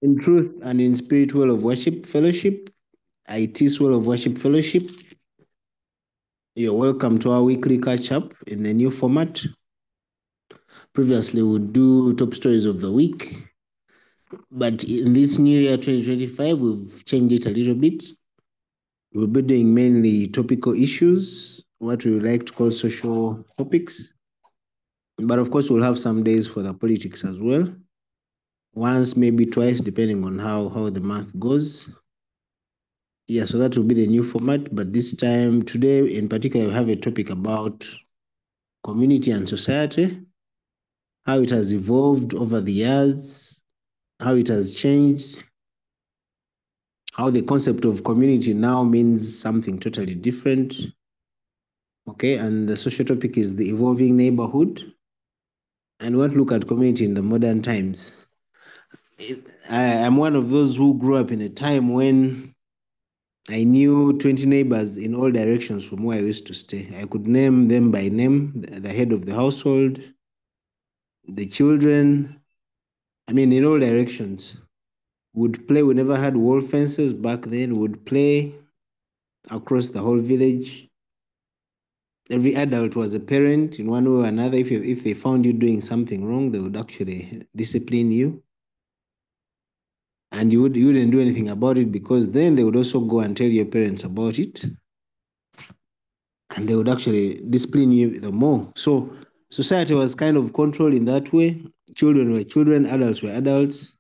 In truth and in spirit, World of Worship Fellowship, iTiS World of Worship Fellowship. You're welcome to our weekly catch up in the new format. Previously, we would do top stories of the week, but in this new year 2025, we've changed it a little bit. We'll be doing mainly topical issues, what we would like to call social topics. But of course, we'll have some days for the politics as well. Once, maybe twice, depending on how the month goes. Yeah, so that will be the new format. But this time, today in particular, we have a topic about community and society, how it has evolved over the years, how it has changed, how the concept of community now means something totally different. Okay, and the social topic is the evolving neighborhood. And we want to look at community in the modern times. I'm one of those who grew up in a time when I knew 20 neighbors in all directions from where I used to stay. I could name them by name, the head of the household, the children, I mean, in all directions. Would play, we never had wall fences back then, would play across the whole village. Every adult was a parent in one way or another. If they found you doing something wrong, they would actually discipline you. And you wouldn't do anything about it, because then they would also go and tell your parents about it. And they would actually discipline you the more. So society was kind of controlled in that way. Children were children, adults were adults.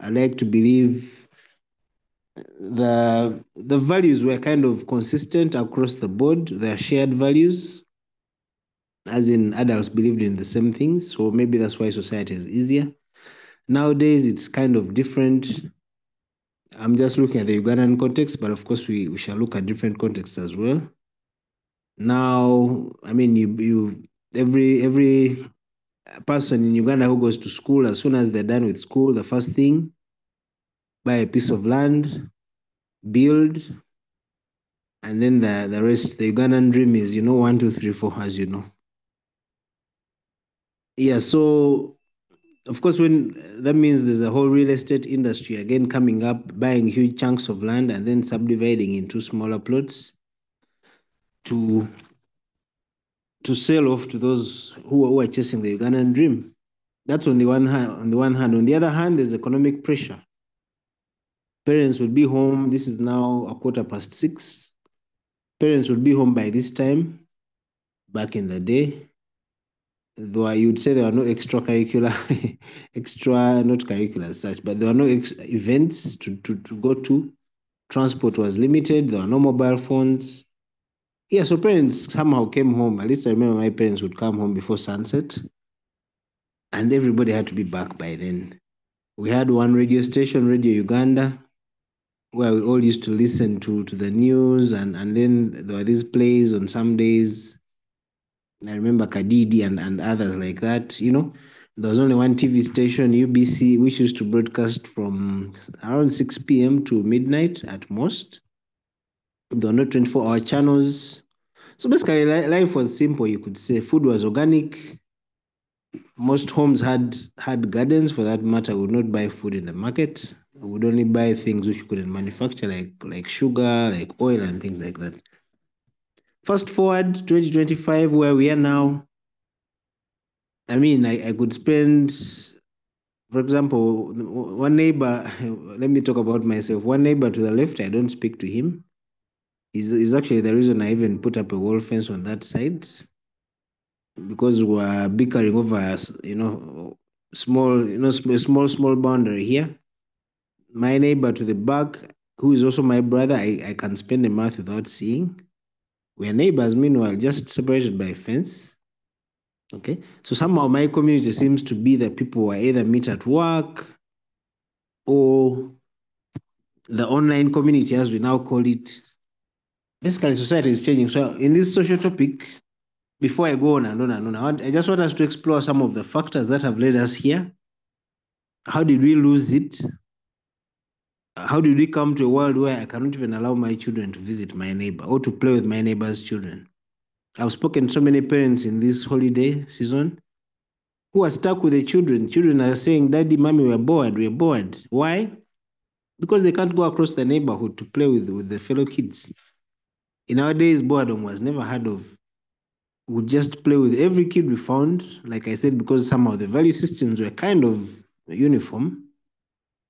I like to believe the values were kind of consistent across the board. They are shared values, as in adults believed in the same things. So maybe that's why society is easier. Nowadays, it's kind of different. I'm just looking at the Ugandan context, but of course, we shall look at different contexts as well. Now, I mean, every person in Uganda who goes to school, as soon as they're done with school, the first thing, buy a piece of land, build, and then the rest. The Ugandan dream is, 1, 2, 3, 4, as you know. Yeah, so of course, when that means there's a whole real estate industry again coming up, buying huge chunks of land and then subdividing into smaller plots to sell off to those who are chasing the Ugandan dream. That's on the one hand. On the other hand, there's economic pressure. Parents will be home. This is now a 6:15. Parents would be home by this time. Back in the day, though you'd say there were no extracurricular, extra, not curricular as such, but there were no events to go to. Transport was limited. There were no mobile phones. Yeah, so parents somehow came home. At least I remember my parents would come home before sunset, and everybody had to be back by then. We had one radio station, Radio Uganda, where we all used to listen to the news, and then there were these plays on some days. I remember Kadidi and others like that. There was only one TV station, UBC, which used to broadcast from around 6 p.m. to midnight at most. There were no 24-hour channels. So basically, life was simple, you could say. Food was organic. Most homes had gardens, for that matter. We would not buy food in the market. We would only buy things which we couldn't manufacture, like sugar, like oil, and things like that. Fast forward 2025, where we are now. I mean, I could spend, for example, one neighbor, let me talk about myself. One neighbor to the left, I don't speak to him. He's actually the reason I even put up a wall fence on that side, because we're bickering over, small, small boundary here. My neighbor to the back, who is also my brother, I can spend a month without seeing. We're neighbors, meanwhile, just separated by a fence. Okay, so somehow my community seems to be that people will either meet at work or the online community, as we now call it. Basically, society is changing. So, in this social topic, before I go on and on and on, I just want us to explore some of the factors that have led us here. How did we lose it? How did we come to a world where I cannot even allow my children to visit my neighbor or to play with my neighbor's children? I've spoken to so many parents in this holiday season. who are stuck with the children. Children are saying, Daddy, Mommy, we're bored, we're bored. Why? Because they can't go across the neighborhood to play with the fellow kids. In our days, boredom was never heard of. We would just play with every kid we found, like I said, because somehow the value systems were kind of uniform.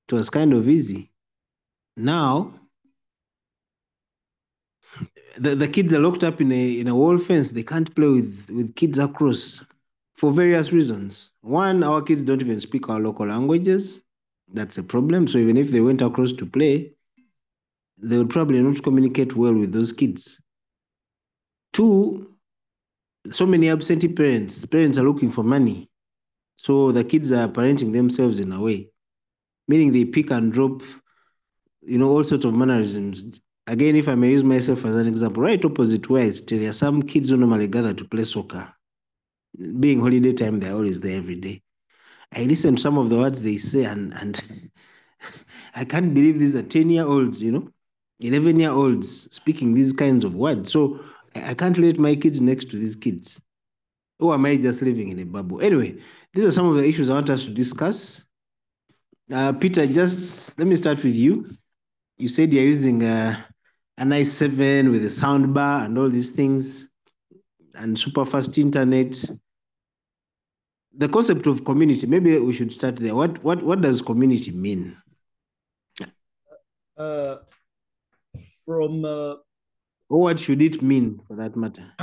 It was kind of easy. Now, the kids are locked up in a wall fence. They can't play with kids across for various reasons. One, our kids don't even speak our local languages. That's a problem. So even if they went across to play, they would probably not communicate well with those kids. Two, so many absentee parents. Parents are looking for money. So the kids are parenting themselves in a way, meaning they pick and drop, all sorts of mannerisms. Again, if I may use myself as an example, right opposite where I stay, there are some kids who normally gather to play soccer. Being holiday time, they're always there every day. I listen to some of the words they say, and I can't believe these are 10-year-olds, 11-year-olds speaking these kinds of words. So I can't let my kids next to these kids. Or am I just living in a bubble? Anyway, these are some of the issues I want us to discuss. Peter, just let me start with you. You said you're using an i7 with a sound bar and all these things and super fast internet. The concept of community, maybe we should start there. What does community mean? Uh, from Or what should it mean for that matter?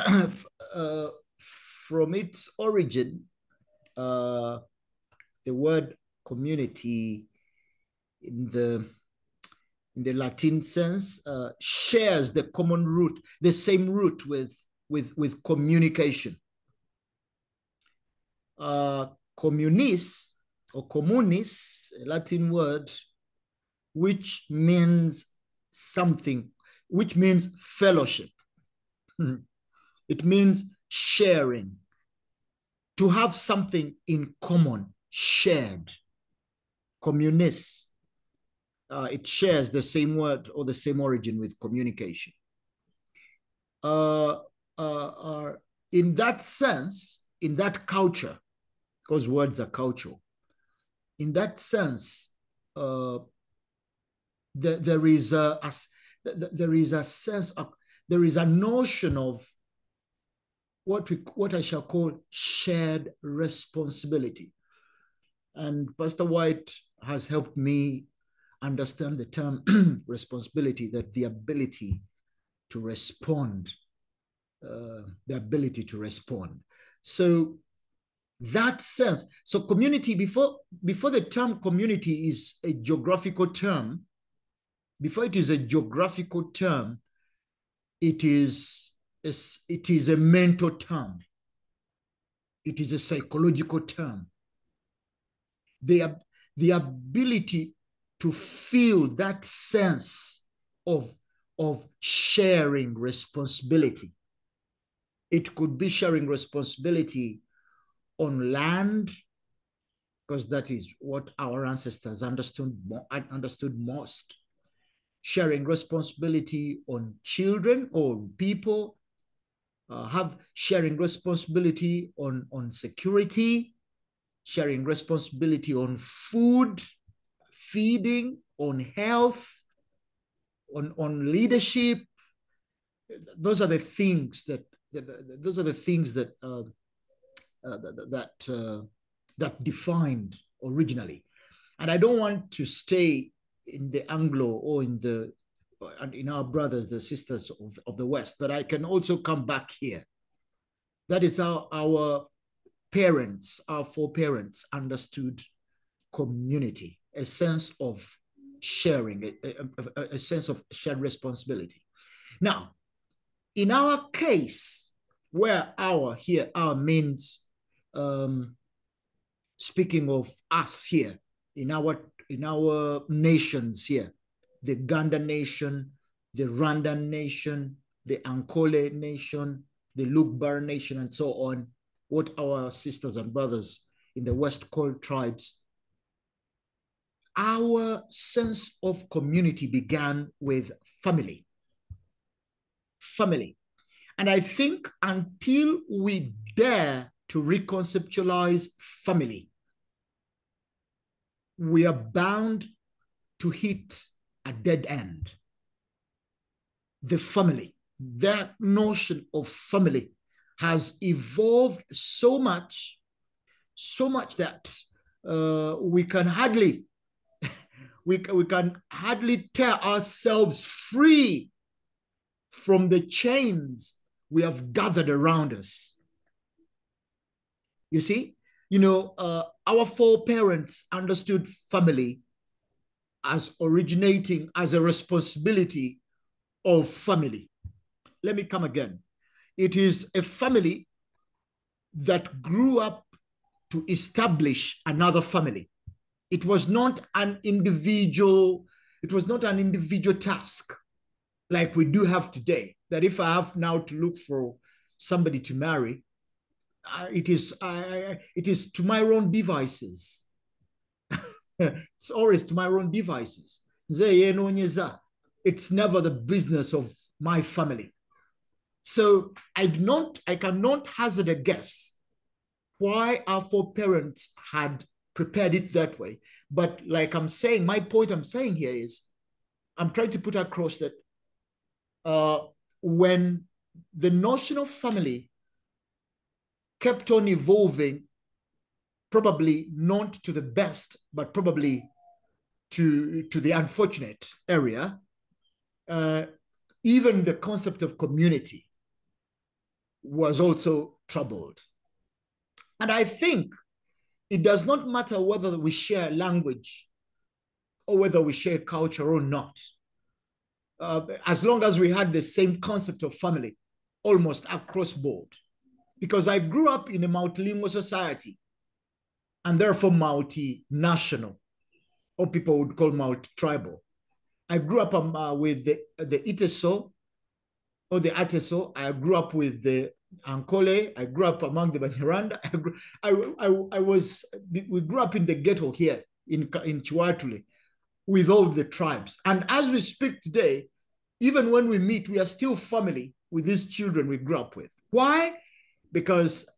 From its origin, the word community in the Latin sense shares the common root, the same root with communication. Communis or communis, a Latin word, which means something, which means fellowship. It means sharing, to have something in common, shared. Communis, it shares the same word or the same origin with communication. In that sense, in that culture, because words are cultural, in that sense, there is a sense of, there is a notion of what I shall call shared responsibility. And Pastor White has helped me understand the term responsibility, that the ability to respond, So that sense, so community, before the term community is a geographical term, before it is a geographical term, it is a mental term. It is a psychological term. The ability to feel that sense of sharing responsibility. It could be sharing responsibility on land, because that is what our ancestors understood most. Sharing responsibility on children or people, have sharing responsibility on security, sharing responsibility on food, feeding, on health, on leadership. Those are the things that that defined originally. And I don't want to stay in the Anglo or in our brothers, the sisters of the West, but I can also come back here. That is how our foreparents understood community, a sense of sharing, a sense of shared responsibility. Now, in our case, where our means, speaking of us here, in our nations here, the Ganda nation, the Rwandan nation, the Ankole nation, the Lugbar nation, and so on, what our sisters and brothers in the West call tribes, our sense of community began with family. And I think until we dare to reconceptualize family, we are bound to hit a dead end. The family, that notion of family has evolved so much that we can hardly we can hardly tear ourselves free from the chains we have gathered around us. You see, our foreparents understood family as originating as a responsibility of family. Let me come again. It is a family that grew up to establish another family. It was not an individual task like we do have today, that if I have now to look for somebody to marry, it is to my own devices. It's always to my own devices. It's never the business of my family. So I cannot hazard a guess why our foreparents had prepared it that way. But like I'm saying, my point I'm saying here is, I'm trying to put across that when the notion of family kept on evolving, probably not to the best, but probably to the unfortunate area, even the concept of community was also troubled. And I think it does not matter whether we share language or whether we share culture or not. As long as we had the same concept of family almost across board. Because I grew up in a multilingual society and therefore multinational, or people would call multi-tribal. I grew up with the iTiS or the iTiS. I grew up with the Ankole. I grew up among the Banyarwanda. We grew up in the ghetto here in Chiwatule with all the tribes. And as we speak today, even when we meet, we are still family with these children we grew up with. Why? Because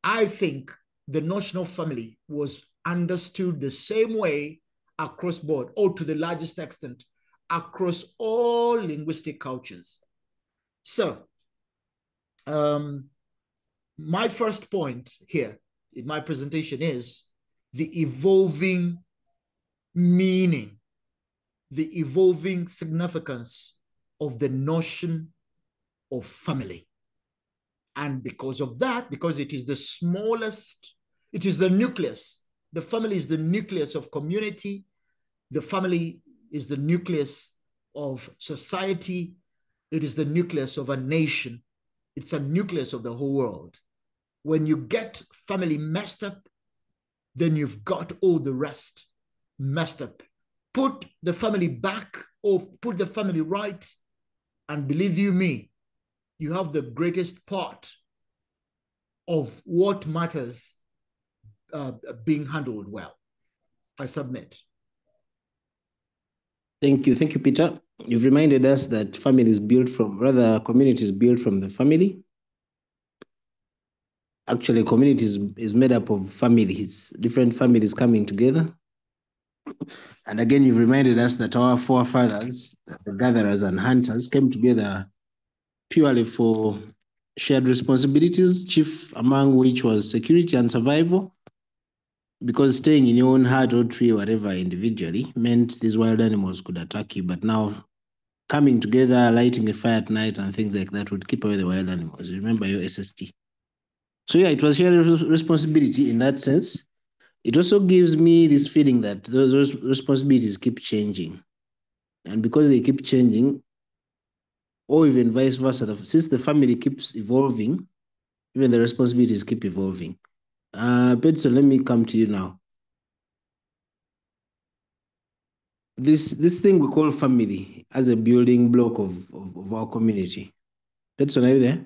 I think the notion of family was understood the same way across board, or to the largest extent, across all linguistic cultures. So, my first point here in my presentation is the evolving meaning, the evolving significance of the notion of family. And because of that, because it is the smallest, it is the nucleus. The family is the nucleus of community. The family is the nucleus of society. It is the nucleus of a nation. It's a nucleus of the whole world. When you get family messed up, then you've got all the rest messed up. Put the family back, or put the family right, and believe you me, you have the greatest part of what matters being handled well. I submit. Thank you, Peter. You've reminded us that family is built from, rather, community is built from the family. Actually, community is made up of families, different families coming together. And again, you've reminded us that our forefathers, the gatherers and hunters, came together purely for shared responsibilities, chief among which was security and survival, because staying in your own hut or tree, whatever, individually, meant these wild animals could attack you. But now, coming together, lighting a fire at night and things like that would keep away the wild animals. Remember your SST. So yeah, it was shared responsibility in that sense. It also gives me this feeling that those responsibilities keep changing. And because they keep changing, or even vice versa, since the family keeps evolving, even the responsibilities keep evolving. Pedro, let me come to you now. This thing we call family as a building block of our community. Pedro, are you there?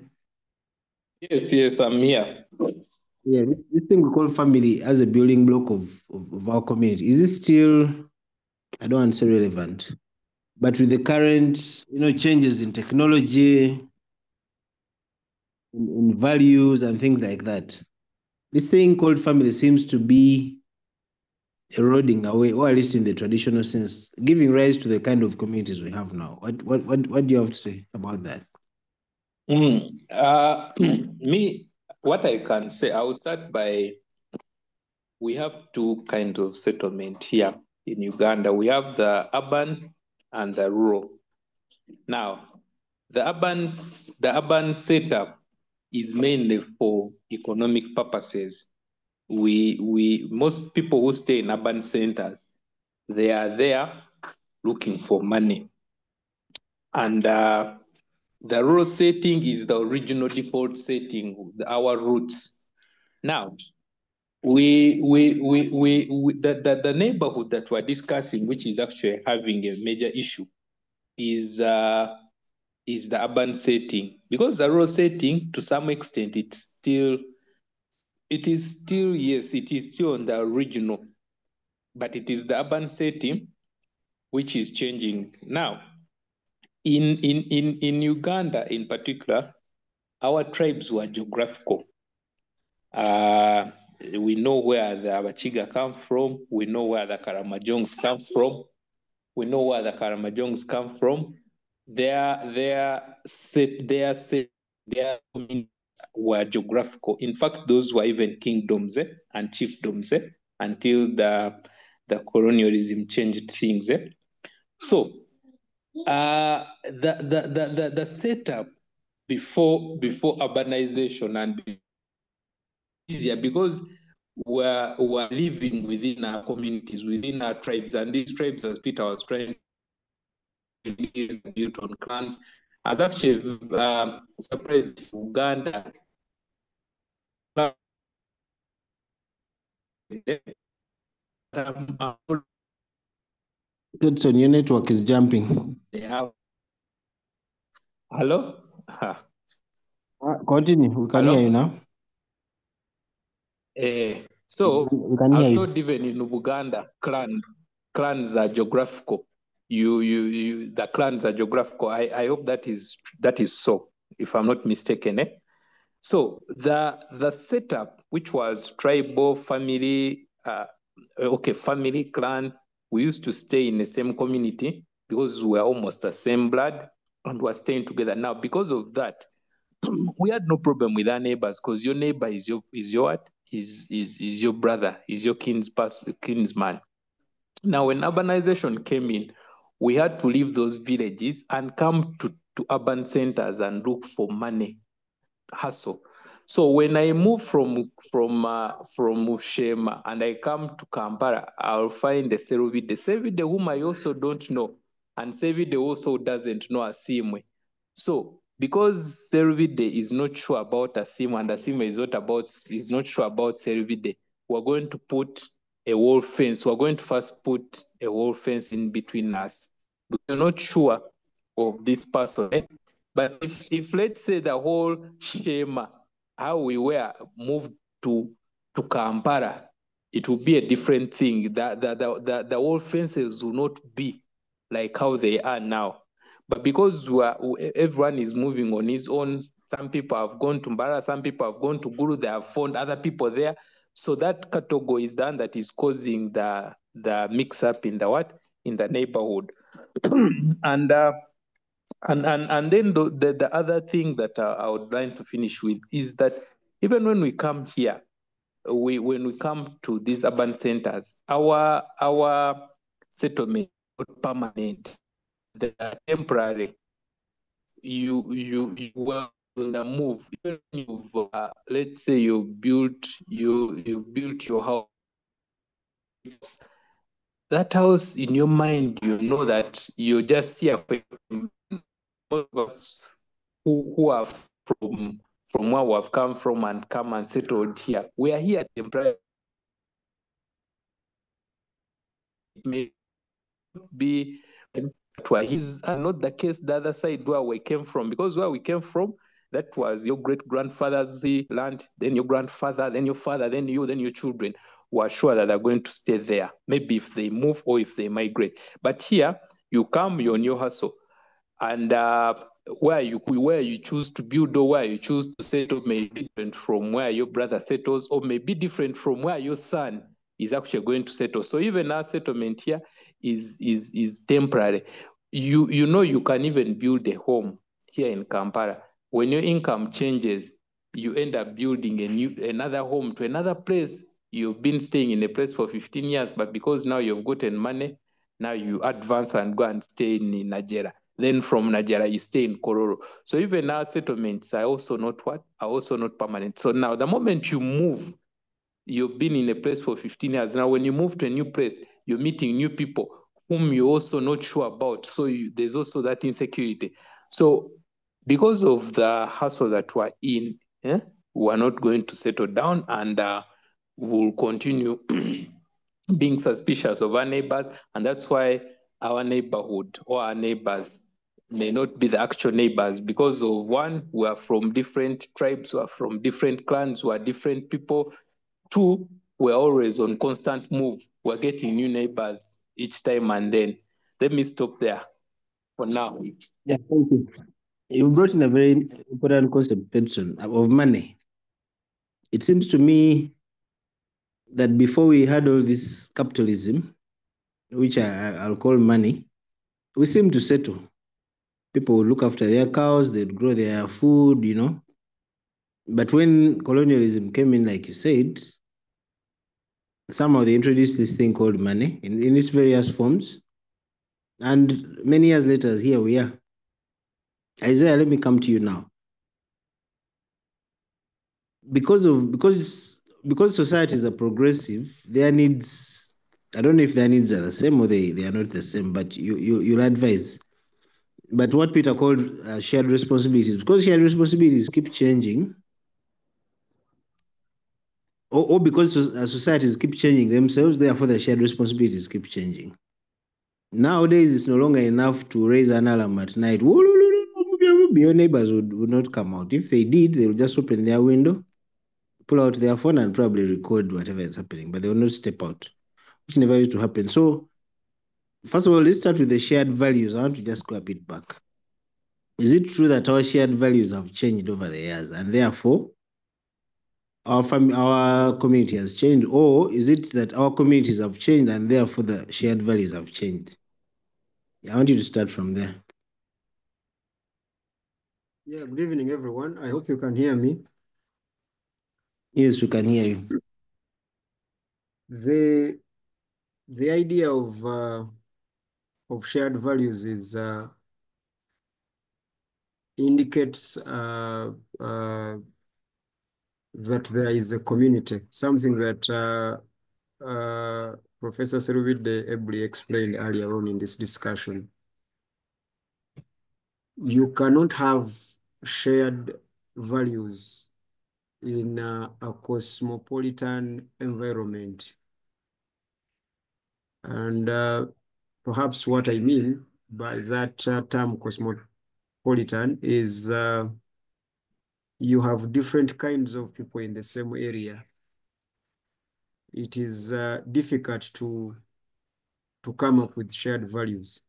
Yes, I'm here. Yeah, this thing we call family as a building block of our community, is it still, I don't want to say relevant, but with the current, changes in technology, in values and things like that, this thing called family seems to be eroding away, or at least in the traditional sense, giving rise to the kind of communities we have now. What do you have to say about that? Me, what I can say, I will start by, we have two kinds of settlement here in Uganda. We have the urban and the rural. Now, the urban setup is mainly for economic purposes. Most people who stay in urban centers, they are there looking for money. And the rural setting is the original default setting, our roots. Now, the neighborhood that we're discussing, which is actually having a major issue, is the urban setting. Because the rural setting, to some extent, it is still, yes, it is still on the original, but it is the urban setting which is changing. Now, in Uganda in particular, our tribes were geographical. We know where the Abachiga come from. We know where the Karamajongs come from. We know where the Karamajongs come from. Their communities were geographical. In fact, those were even kingdoms and chiefdoms until the colonialism changed things. So the setup before urbanization and easier because we're living within our communities, within our tribes, and these tribes, as Peter was trying to is built on clans. As actually surprised Uganda. Goodson, your network is jumping. Yeah. Hello? Continue. We can hear you now. So we can I was hear told even in Uganda, clans are geographical. The clans are geographical. I hope that is so, if I'm not mistaken. So the setup, which was tribal, family, family, clan, we used to stay in the same community because we are almost the same blood and we're staying together. Now, because of that, we had no problem with our neighbors because your neighbor is your what? Is your brother, is your kinsman. Now, when urbanization came in, we had to leave those villages and come to urban centers and look for money, hustle. So when I move from Shema and I come to Kampala, I'll find the Servide whom I also don't know, and Servide also doesn't know Asimwe. So because Servide is not sure about Asimwe and Asimwe is not sure about Servide, we're going to put a wall fence. We're going to first put a wall fence in between us. We're not sure of this person. But if let's say the whole Shema, how we were moved to Kampala, it will be a different thing. The whole fences will not be like how they are now. But because everyone is moving on his own, some people have gone to Mbara, some people have gone to Guru, they have found other people there. So that category is done that is causing the mix up in the neighborhood. And then the other thing that I would like to finish with is that even when we come here, when we come to these urban centers, our settlement is not permanent. They are temporary. You will move. Even you've let's say you built your house. That house in your mind, you know that you're just here for most of us who are from where we have come from and come and settled here. We are here temporarily. It may be is not the case the other side where we came from, because where we came from, that was your great-grandfather's land, then your grandfather, then your father, then you, then your children were sure that they're going to stay there, maybe if they move or if they migrate. But here, you come, you're on your hustle. And where you choose to build or where you choose to settle may be different from where your brother settles, or may be different from where your son is actually going to settle. So even our settlement here is temporary. You know, you can even build a home here in Kampala. When your income changes, you end up building another home to another place. You've been staying in a place for 15 years, but because now you've gotten money, now you advance and go and stay in Nigeria. Then from Nigeria, you stay in Kororo. So even our settlements are also not permanent. So now the moment you move, you've been in a place for 15 years. Now, when you move to a new place, you're meeting new people whom you're also not sure about. So there's also that insecurity. So because of the hustle that we're in, we're not going to settle down, and we'll continue being suspicious of our neighbors. And that's why our neighborhood or our neighbors may not be the actual neighbors, because of one, we are from different tribes, we are from different clans, we are different people. Two, we're always on constant move. We're getting new neighbors each time, and then let me stop there for now. Yeah, thank you. You brought in a very important concept, Benson, of money. It seems to me that before we had all this capitalism, which I'll call money, we seem to settle. People would look after their cows, they'd grow their food, you know. But when colonialism came in, like you said, somehow they introduced this thing called money in its various forms. And many years later, here we are. Isaiah, let me come to you now. Because societies are progressive, their needs, I don't know if their needs are the same or they are not the same, but you'll advise. But what Peter called shared responsibilities, because shared responsibilities keep changing, or because societies keep changing themselves, therefore the shared responsibilities keep changing. Nowadays, it's no longer enough to raise an alarm at night. Your neighbors would not come out. If they did, they would just open their window, pull out their phone, and probably record whatever is happening, but they will not step out, which never used to happen. So, first of all, let's start with the shared values. I want to just go a bit back. Is it true that our shared values have changed over the years, and therefore our community has changed, or is it that our communities have changed and therefore the shared values have changed? I want you to start from there. Yeah, good evening, everyone. I hope you can hear me. Yes, we can hear you. The idea of shared values is indicates that there is a community, something that Professor Seruvide ably explained earlier on in this discussion. You cannot have shared values in a cosmopolitan environment. And perhaps what I mean by that term cosmopolitan is you have different kinds of people in the same area. It is difficult to come up with shared values,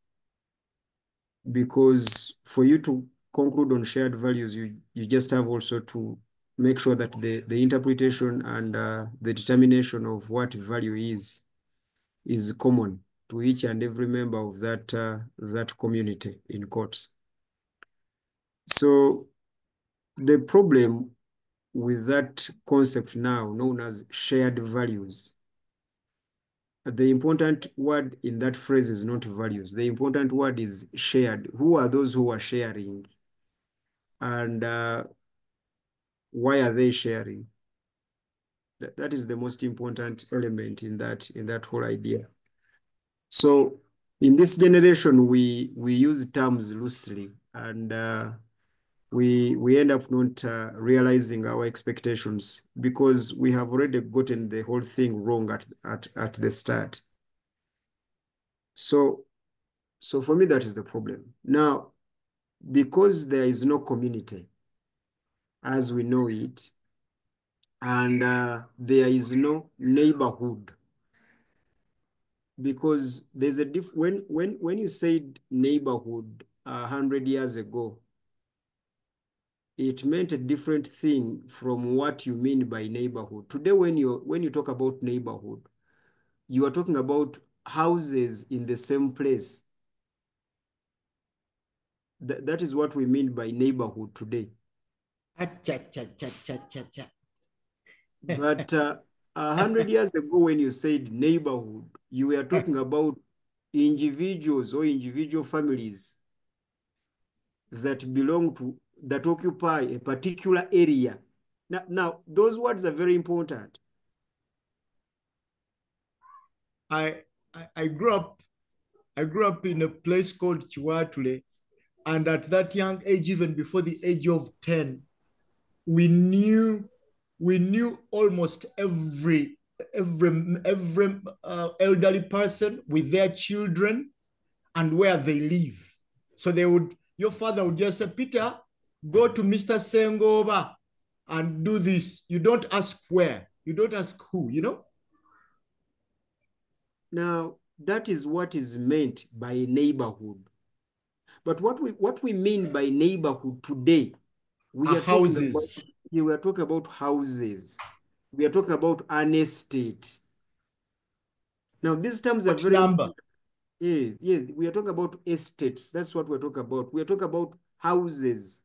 because for you to conclude on shared values, you just have also to make sure that the interpretation and the determination of what value is common to each and every member of that community, in quotes. So the problem with that concept now known as shared values, the important word in that phrase is not values. The important word is shared. Who are those who are sharing? And why are they sharing? That is the most important element in that whole idea. So in this generation, we use terms loosely, and we end up not realizing our expectations, because we have already gotten the whole thing wrong at the start. So for me, that is the problem. Now, because there is no community as we know it, and there is no neighborhood, because there's a when you said neighborhood 100 years ago, it meant a different thing from what you mean by neighborhood. Today, when you talk about neighborhood, you are talking about houses in the same place. That is what we mean by neighborhood today. But 100 years ago, when you said neighborhood, you were talking about individuals or individual families that belong to, that occupy a particular area. Now those words are very important. I grew up in a place called Chiwatule, and at that young age, even before the age of 10, we knew almost every elderly person with their children and where they live. So your father would just say, Peter, go to Mr. Sengoba and do this. You don't ask where, you don't ask who, Now, that is what is meant by neighborhood. But what we mean by neighborhood today, we are talking about, houses. we are talking about houses. We are talking about an estate. Now, these terms are What very number? important. Yes, yes, we are talking about estates. That's what we're talking about. We are talking about houses.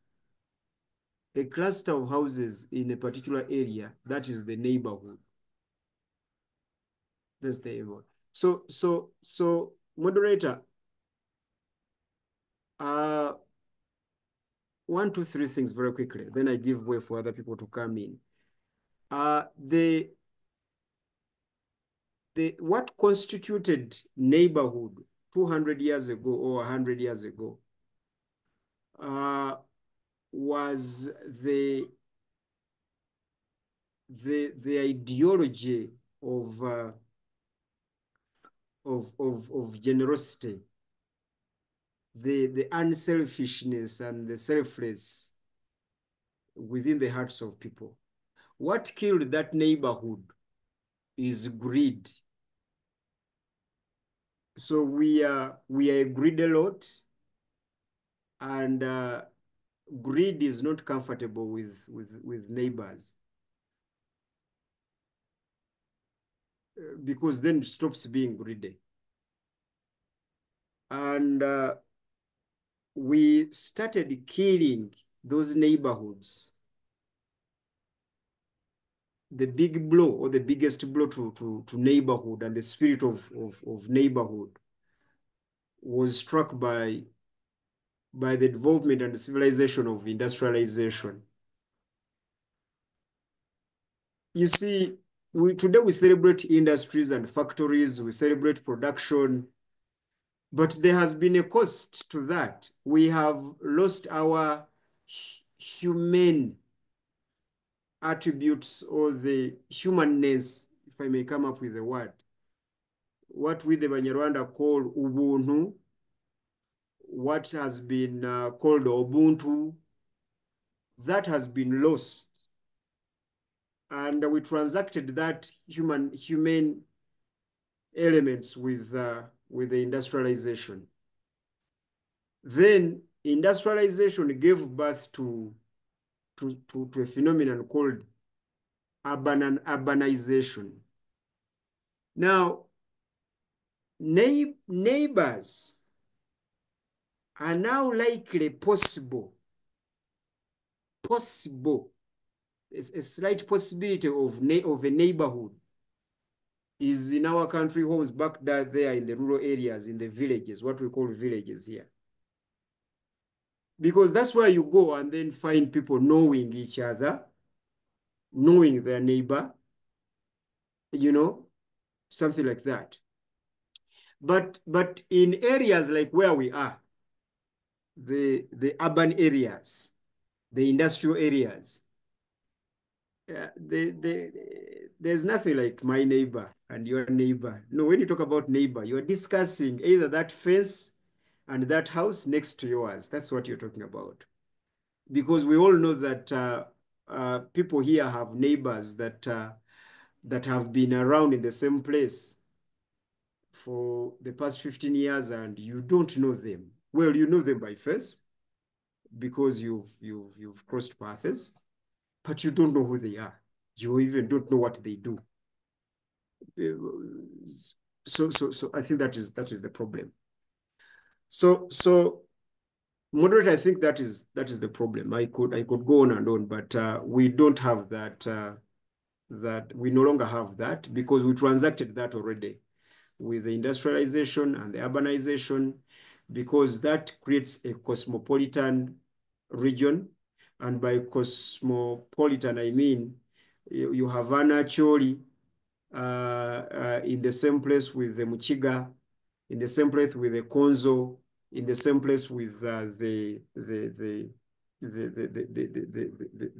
A cluster of houses in a particular area, that is the neighborhood. That's the neighborhood. So moderator, 1, 2, 3 things very quickly. Then I give way for other people to come in. What constituted neighborhood 200 years ago or 100 years ago was the ideology of generosity, the unselfishness and the selfless within the hearts of people. What killed that neighborhood is greed. So we are greed a lot, and greed is not comfortable with neighbors, because then it stops being greedy. And we started killing those neighborhoods. The big blow, or the biggest blow to neighborhood and the spirit of neighborhood, was struck by the development and the civilization of industrialization. You see, today we celebrate industries and factories, we celebrate production, but there has been a cost to that. We have lost our human attributes, or the humanness, if I may come up with a word, what we the Banyarwanda call ubuntu, what has been called ubuntu, that has been lost. And we transacted that human elements with the industrialization. Then industrialization gave birth to a phenomenon called urbanization. Now, neighbors are now likely possible, a slight possibility of a neighborhood is in our country homes back there in the rural areas, in the villages, what we call villages here. Because that's where you go and then find people knowing each other, knowing their neighbor, something like that. But in areas like where we are, the urban areas, the industrial areas, there's nothing like my neighbor and your neighbor. No, when you talk about neighbor, you're discussing either that fence and that house next to yours. That's what you're talking about. Because we all know that people here have neighbors that have been around in the same place for the past 15 years, and you don't know them. Well, you know them by face, because you've crossed paths, but you don't know who they are. You even don't know what they do. So I think that is the problem. So moderator, I think that is the problem. I could go on and on, but we don't have that. That we no longer have that because we transacted that already with the industrialization and the urbanization, because that creates a cosmopolitan region. And by cosmopolitan, I mean you have Anacholi in the same place with the Muchiga, in the same place with the Konzo, in the same place with the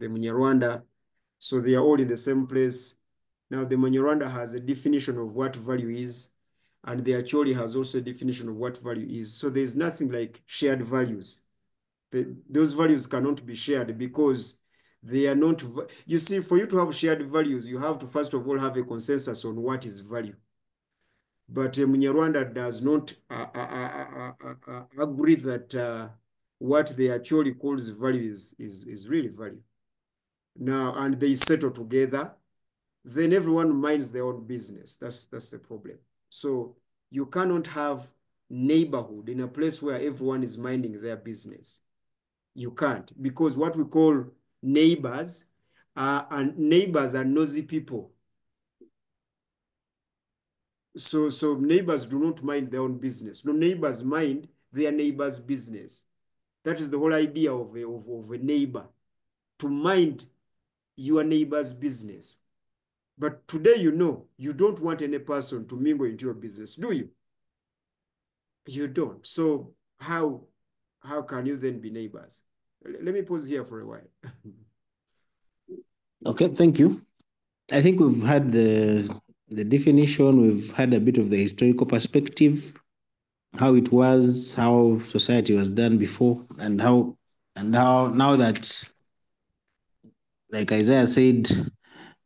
Munyarwanda. So they are all in the same place. Now the Munyarwanda has a definition of what value is, and the Acholi has also a definition of what value is. So there's nothing like shared values. Those values cannot be shared because they are not, you see, for you to have shared values, you have to first of all have a consensus on what is value. But Munyarwanda does not agree that what they actually calls value is really value. Now, and they settle together, then everyone minds their own business. That's the problem. So you cannot have neighborhood in a place where everyone is minding their business. You can't, because what we call neighbors are nosy people. So neighbors do not mind their own business. No, neighbors mind their neighbor's business. That is the whole idea of a neighbor, to mind your neighbor's business. But today, you don't want any person to mingle into your business, do you? You don't. So how can you then be neighbors? Let me pause here for a while. Okay, thank you. I think we've had the definition, we've had a bit of the historical perspective, how it was, how society was done before, and how now that, like Isaiah said,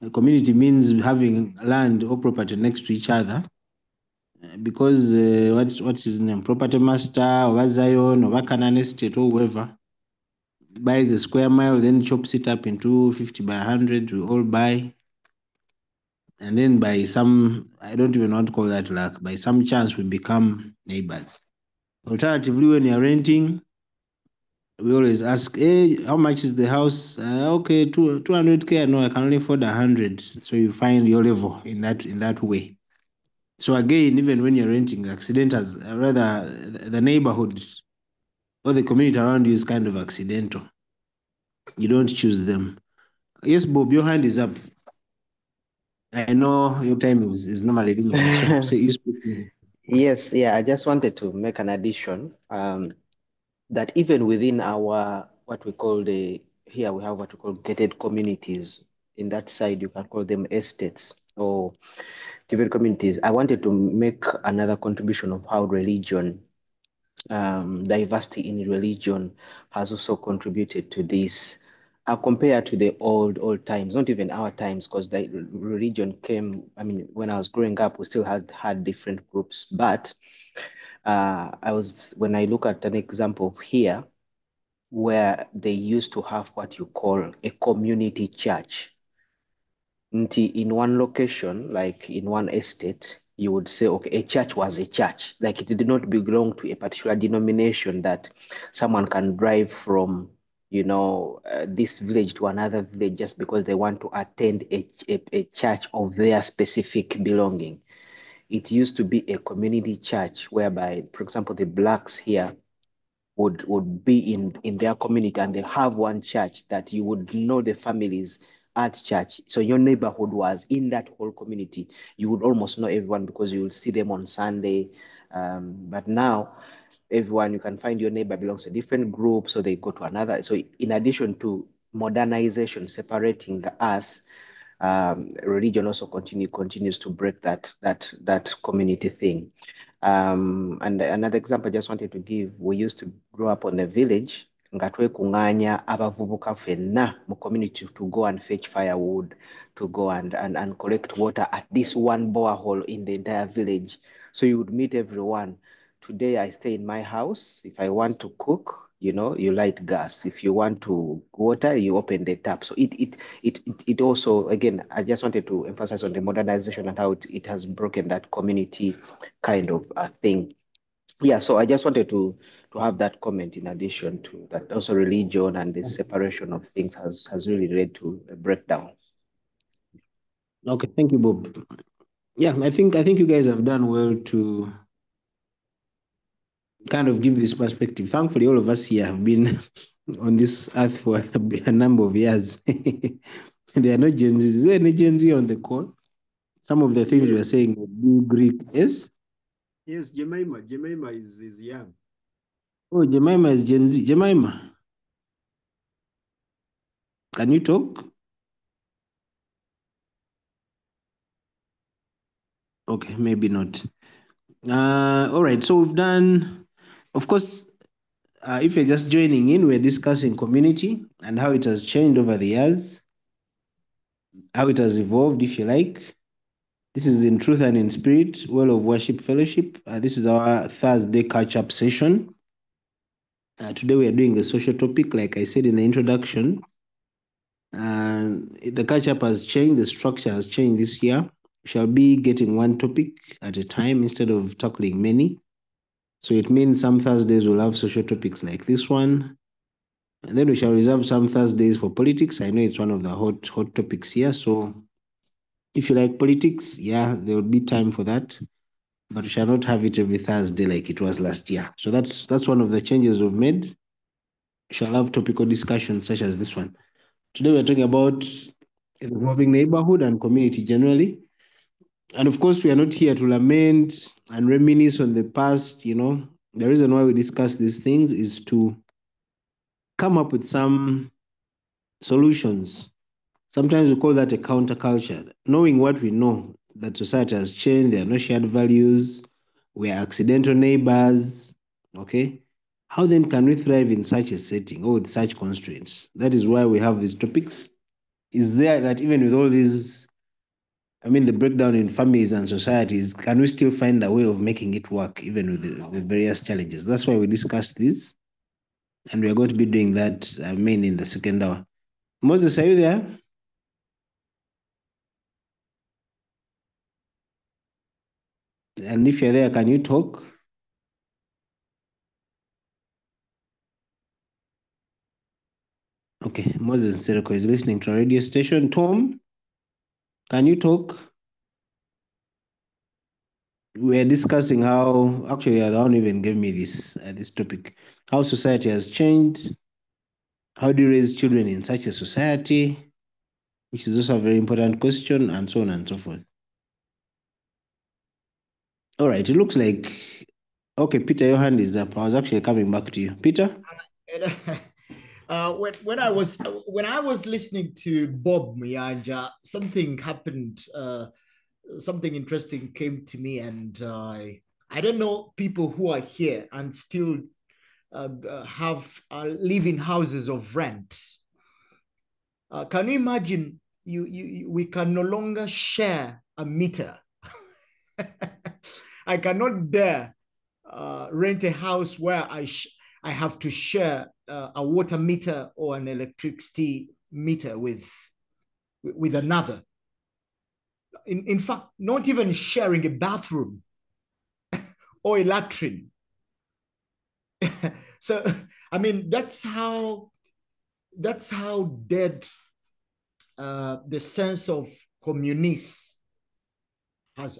a community means having land or property next to each other. Because what's his name? Property master or Zion or Canaan Estate or whoever buys a square mile, then chops it up into 50 by 100, we all buy. And then by some, I don't even know what to call that luck, by some chance we become neighbors. Alternatively, when you're renting, we always ask, hey, how much is the house? Okay, 200K. No, I can only afford 100. So you find your level in that way. So again, even when you're renting, the accident has rather the neighborhood or the community around you is kind of accidental. You don't choose them. Yes, Bob, your hand is up. I know your time is normally limited, so say you speak. Yes, yeah, I just wanted to make an addition that even within our what we call here we have what we call gated communities. In that side, you can call them estates or gated communities. I wanted to make another contribution of how religion, diversity in religion has also contributed to this. Compared to the old times, not even our times, because the religion came, I mean, when I was growing up, we still had different groups. But when I look at an example here, where they used to have what you call a community church. In one location, like in one estate, you would say, okay, a church was a church. Like it did not belong to a particular denomination that someone can drive from, this village to another village just because they want to attend a church of their specific belonging. It used to be a community church whereby, for example, the blacks here would be in their community, and they have one church that you would know the families at church. So your neighborhood was in that whole community. You would almost know everyone because you will see them on Sunday. But now everyone, you can find your neighbor belongs to a different group, so they go to another. So in addition to modernization separating us, religion also continues to break that community thing. And another example I just wanted to give, we used to grow up on a village nga twekunganya abavubuka ffenna mu community to go and fetch firewood, to go and collect water at this one borehole in the entire village. So you would meet everyone. Today I stay in my house. If I want to cook, You know, you light gas. If you want to water, you open the tap. So it also, again, I just wanted to emphasize on the modernization and how it has broken that community kind of thing. Yeah, so I just wanted to have that comment in addition to that. Also, religion and the separation of things has really led to a breakdown. Okay, thank you, Bob. Yeah, I think you guys have done well to kind of give this perspective. Thankfully, all of us here have been on this earth for a number of years. There are no Gen Z. Is there any Gen Z on the call? Some of the things we are saying do Greek. Yes? Yes, Jemima is young. Oh, Jemima is Gen Z. Jemima, can you talk? Okay, maybe not. All right, so we've done, of course, if you're just joining in, we're discussing community and how it has changed over the years, how it has evolved, if you like. This is In Truth and in Spirit, Well of Worship Fellowship. This is our Thursday catch-up session. Today we are doing a social topic, like I said in the introduction. The catch-up has changed, the structure has changed this year. We shall be getting one topic at a time instead of tackling many. So it means some Thursdays we'll have social topics like this one. And then we shall reserve some Thursdays for politics. I know it's one of the hot topics here. So if you like politics, yeah, there will be time for that. But we shall not have it every Thursday like it was last year. So that's one of the changes we've made. We shall have topical discussions such as this one. Today we're talking about evolving neighborhood and community generally. And of course, we are not here to lament and reminisce on the past. You know, the reason why we discuss these things is to come up with some solutions. Sometimes we call that a counterculture. Knowing what we know, that society has changed, there are no shared values, we are accidental neighbors, okay? How then can we thrive in such a setting or with such constraints? That is why we have these topics. Is there that even with all these, I mean, the breakdown in families and societies, can we still find a way of making it work, even with the various challenges? That's why we discussed this. And we are going to be doing that mainly in the second hour. Moses, are you there? And if you're there, can you talk? Okay, Moses Sereko is listening to a radio station. Tom, can you talk? We're discussing how, actually, the one even gave me this topic, how society has changed. How do you raise children in such a society? Which is also a very important question, and so on and so forth. All right, it looks like, okay, Peter, your hand is up. I was actually coming back to you. Peter? When I was listening to Bob Miyanja, something happened. Something interesting came to me, and I don't know people who are here and still live in houses of rent. Can you imagine? We can no longer share a meter. I cannot dare rent a house where I have to share a water meter or an electricity meter with another. In fact, not even sharing a bathroom or a latrine. So, I mean, that's how dead the sense of communis has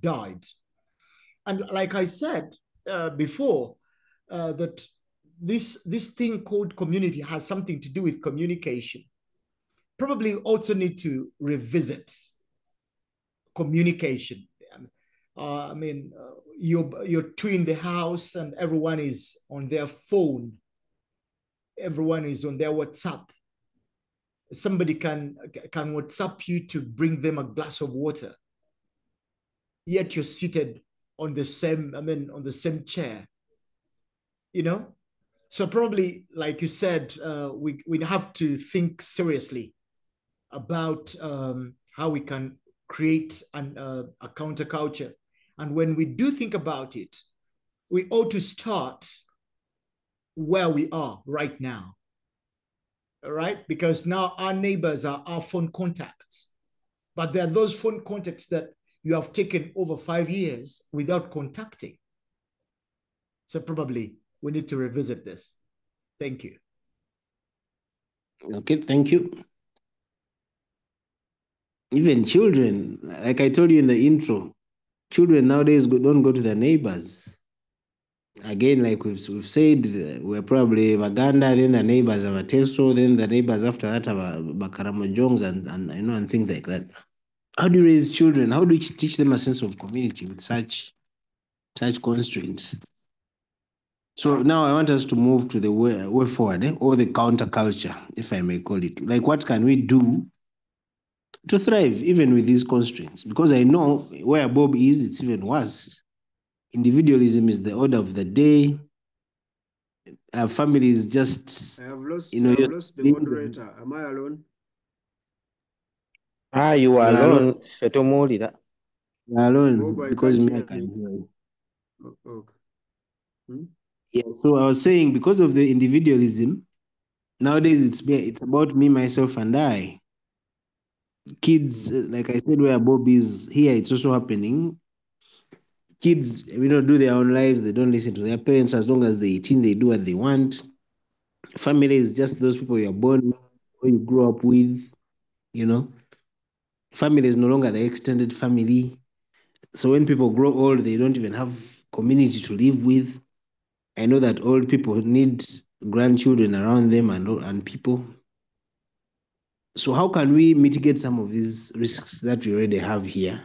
died. And like I said before, that this thing called community has something to do with communication. Probably also need to revisit communication. I mean, you're two in the house and everyone is on their phone. Everyone is on their WhatsApp. Somebody can WhatsApp you to bring them a glass of water. Yet you're seated on the same chair. You know, so probably, like you said, we have to think seriously about how we can create a counterculture. And when we do think about it, we ought to start where we are right now. All right, because now our neighbors are our phone contacts, but there are those phone contacts that you have taken over 5 years without contacting. So probably we need to revisit this. Thank you. Okay, thank you. Even children, like I told you in the intro, children nowadays don't go to their neighbors. Again, like we've said, we're probably Vaganda, then the neighbors have a Teso, then the neighbors after that have a Bakaramojongs and you know and things like that. How do you raise children? How do you teach them a sense of community with such constraints? So now I want us to move to the way forward, or the counterculture, if I may call it. Like, what can we do to thrive even with these constraints? Because I know where Bob is, it's even worse. Individualism is the order of the day. Our family is just, I have lost just the moderator. Am I alone? You are you're alone. alone. Fetomulira. You're Bob, alone I because can't me, I hear can you. hear you. Okay. Hmm? Yeah. So I was saying, because of the individualism, nowadays it's about me, myself, and I. Kids, like I said, where Bob is here, it's also happening. Kids, do their own lives. They don't listen to their parents. As long as they're 18, they do what they want. Family is just those people you're born with, or you grew up with. You know, family is no longer the extended family. So when people grow old, they don't even have community to live with. I know that old people need grandchildren around them and people. So how can we mitigate some of these risks that we already have here,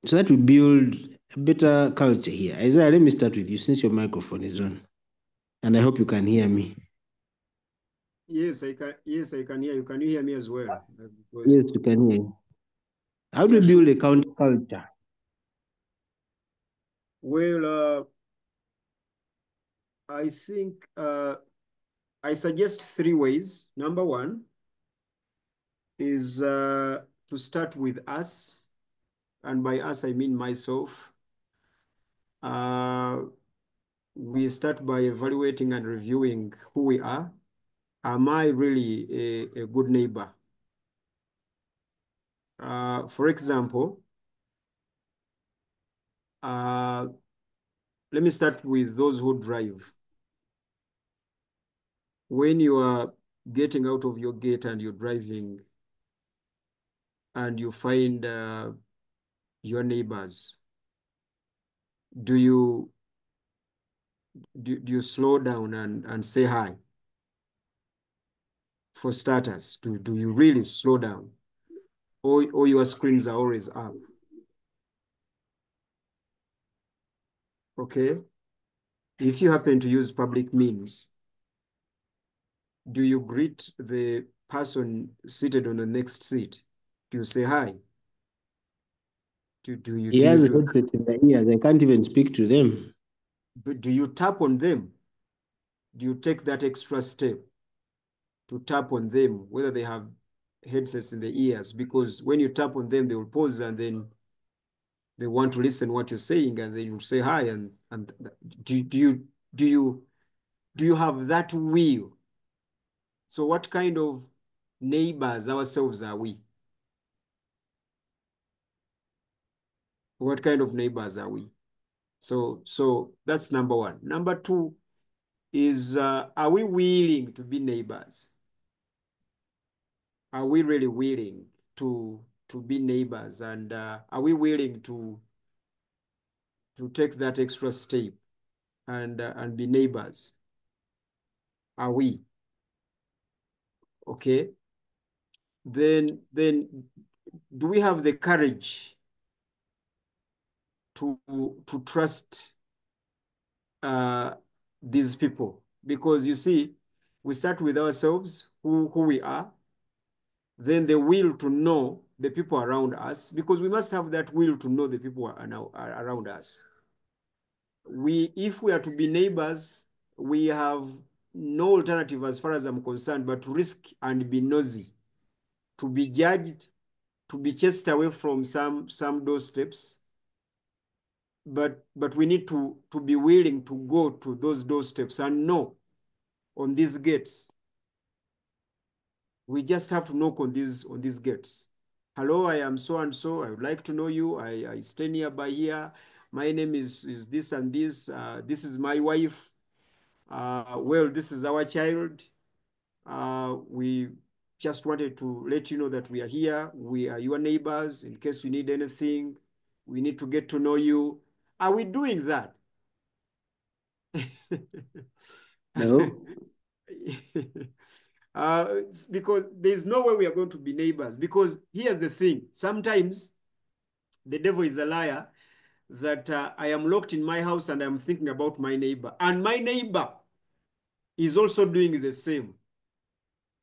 so that we build a better culture here? Isaiah, let me start with you since your microphone is on, and I hope you can hear me. Yes, I can. Yes, I can hear you. Can you hear me as well? Because Yes, you can hear. How do yeah, we sure. build a counter culture? Well, I think I suggest 3 ways. Number one is to start with us, and by us I mean myself. We start by evaluating and reviewing who we are. Am I really a good neighbor? For example, let me start with those who drive. When you are getting out of your gate and you're driving and you find your neighbors, do you slow down and say hi? For starters, do you really slow down? Or your screens are always up? Okay. If you happen to use public means, do you greet the person seated on the next seat? Do you say hi? He Do you has a do that? headset in the ears. I can't even speak to them. But do you tap on them? Do you take that extra step to tap on them, whether they have headsets in the ears? Because when you tap on them, they will pause and then they want to listen what you're saying, and then you say hi. And do you have that will? So what kind of neighbors ourselves are we? What kind of neighbors are we? So that's number one. Number two is, are we willing to be neighbors? Are we really willing to be neighbors? And are we willing to take that extra step and be neighbors? Are we? Okay. Then do we have the courage to trust these people? Because you see, we start with ourselves, who we are, then the will to know the people around us, because we must have that will to know the people are around us. If we are to be neighbors, we have no alternative as far as I'm concerned, but to risk and be nosy, to be judged, to be chased away from some doorsteps, but we need to be willing to go to those doorsteps and knock on these gates. We just have to knock on these gates. Hello, I am so and so. I would like to know you. I stay nearby here. My name is this and this. This is my wife. Well, this is our child. We just wanted to let you know that we are here. We are your neighbors. In case you need anything, we need to get to know you. Are we doing that? No. It's because there's no way we are going to be neighbors. Because here's the thing. Sometimes the devil is a liar that I am locked in my house and I'm thinking about my neighbor. And my neighbor is also doing the same.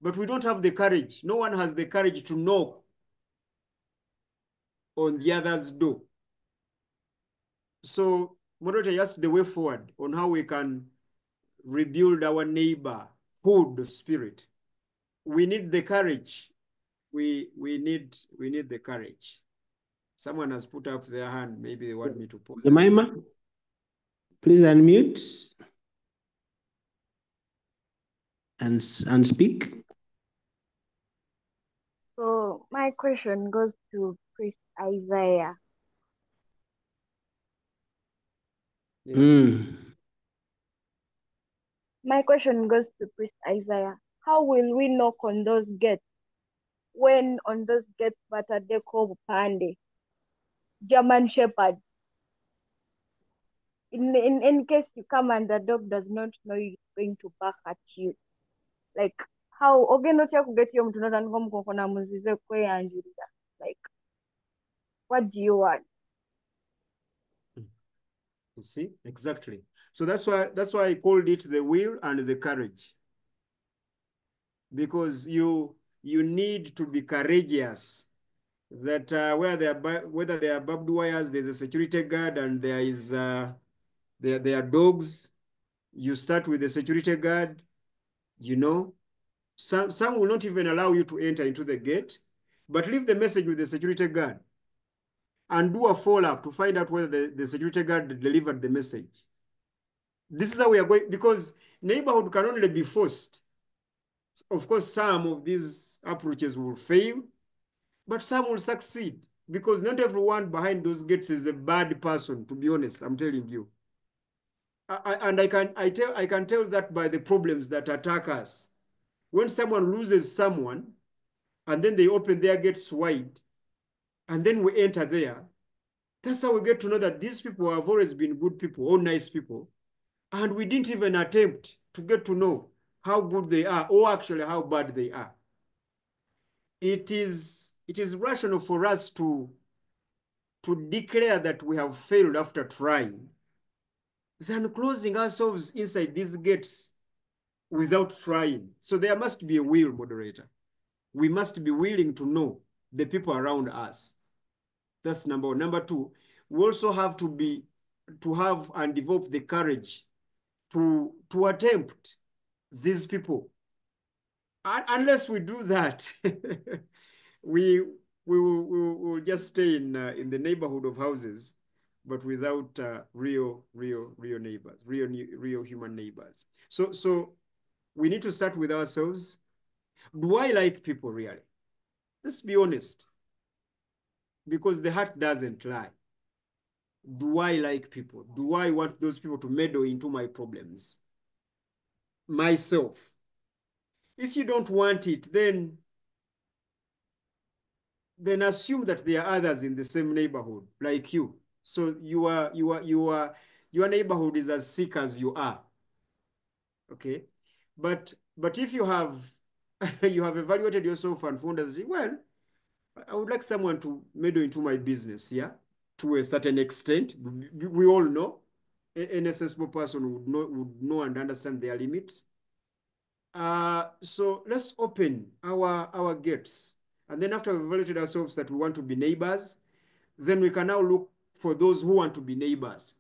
But we don't have the courage. No one has the courage to knock on the other's door. So, moderator, just the way forward on how we can rebuild our neighborhood spirit. We need the courage. We need the courage. Someone has put up their hand. Maybe they want me to pause. Jemima, please unmute and speak. So my question goes to Priest Isaiah. Yes. My question goes to Priest Isaiah. How will we knock on those gates when on those gates but are they called Pande, German Shepherd? In case you come and the dog does not know you're going to bark at you. Like how ogendo kya kugetyo mtu notandika omukokona muzize kweyanjulira. Like what do you want? You see? Exactly. So that's why I called it the will and the courage. Because you need to be courageous. That whether there are barbed wires, there's a security guard, and there is there are dogs. You start with the security guard. You know, some will not even allow you to enter into the gate, but leave the message with the security guard and do a follow-up to find out whether the security guard delivered the message. This is how we are going, because neighborhood can only be forced. Of course, some of these approaches will fail, but some will succeed, because not everyone behind those gates is a bad person, to be honest, I'm telling you. I can tell that by the problems that attack us. When someone loses someone, and then they open their gates wide, and then we enter there, that's how we get to know that these people have always been good people, all nice people, and we didn't even attempt to get to know how good they are, or actually how bad they are. It is rational for us to declare that we have failed after trying than closing ourselves inside these gates without trying. So there must be a will, moderator. We must be willing to know the people around us. That's number one. Number two, we also have to have and develop the courage to attempt these people. Unless we do that, we will just stay in the neighborhood of houses, but without real neighbors, real human neighbors. So we need to start with ourselves. Do I like people really? Let's be honest, because the heart doesn't lie. Do I like people? Do I want those people to meddle into my problems? Myself. If you don't want it, then assume that there are others in the same neighborhood like you. So your neighborhood is as sick as you are. Okay, but if you have you have evaluated yourself and found that, well, I would like someone to meddle into my business, yeah, to a certain extent. We all know any sensible person would know and understand their limits. So let's open our gates. And then after we've evaluated ourselves that we want to be neighbors, then we can now look for those who want to be neighbors.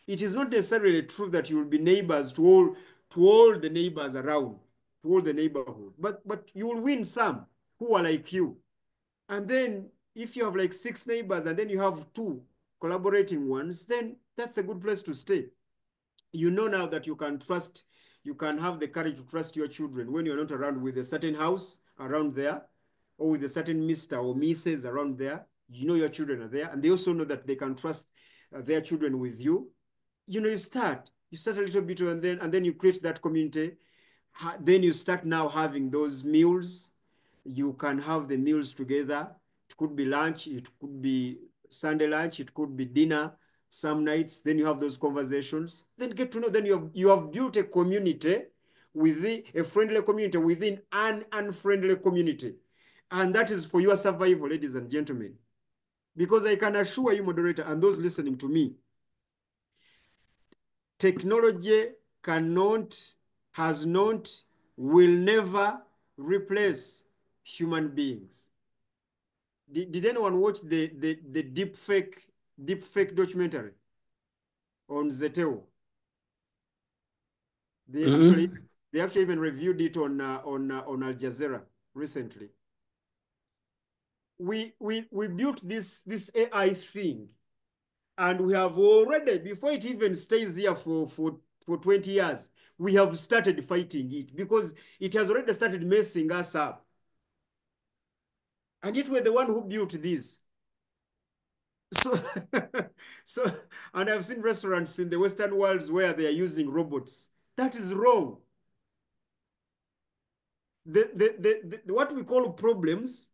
It is not necessarily true that you will be neighbors to all the neighbors around, to all the neighborhood, but you will win some who are like you. And then if you have like 6 neighbors and then you have 2 collaborating ones, then that's a good place to stay. You know now that you can trust, you can have the courage to trust your children when you're not around with a certain house around there, or with a certain Mr. or Mrs. around there. You know your children are there, and they also know that they can trust their children with you. You know, you start a little bit, and then you create that community. Then you start now having those meals. You can have the meals together. It could be lunch, it could be Sunday lunch, it could be dinner some nights. Then you have those conversations. Then get to know. Then you have built a community within a friendly community within an unfriendly community, and that is for your survival, ladies and gentlemen. Because I can assure you, moderator, and those listening to me, technology cannot, has not, will never replace human beings. Did anyone watch the deep fake documentary on Zeteo? They actually even reviewed it on Al Jazeera recently. We built this AI thing, and we have already, before it even stays here for 20 years, we have started fighting it because it has already started messing us up. And yet we're the one who built this. So, and I've seen restaurants in the Western worlds where they are using robots. That is wrong. What we call problems,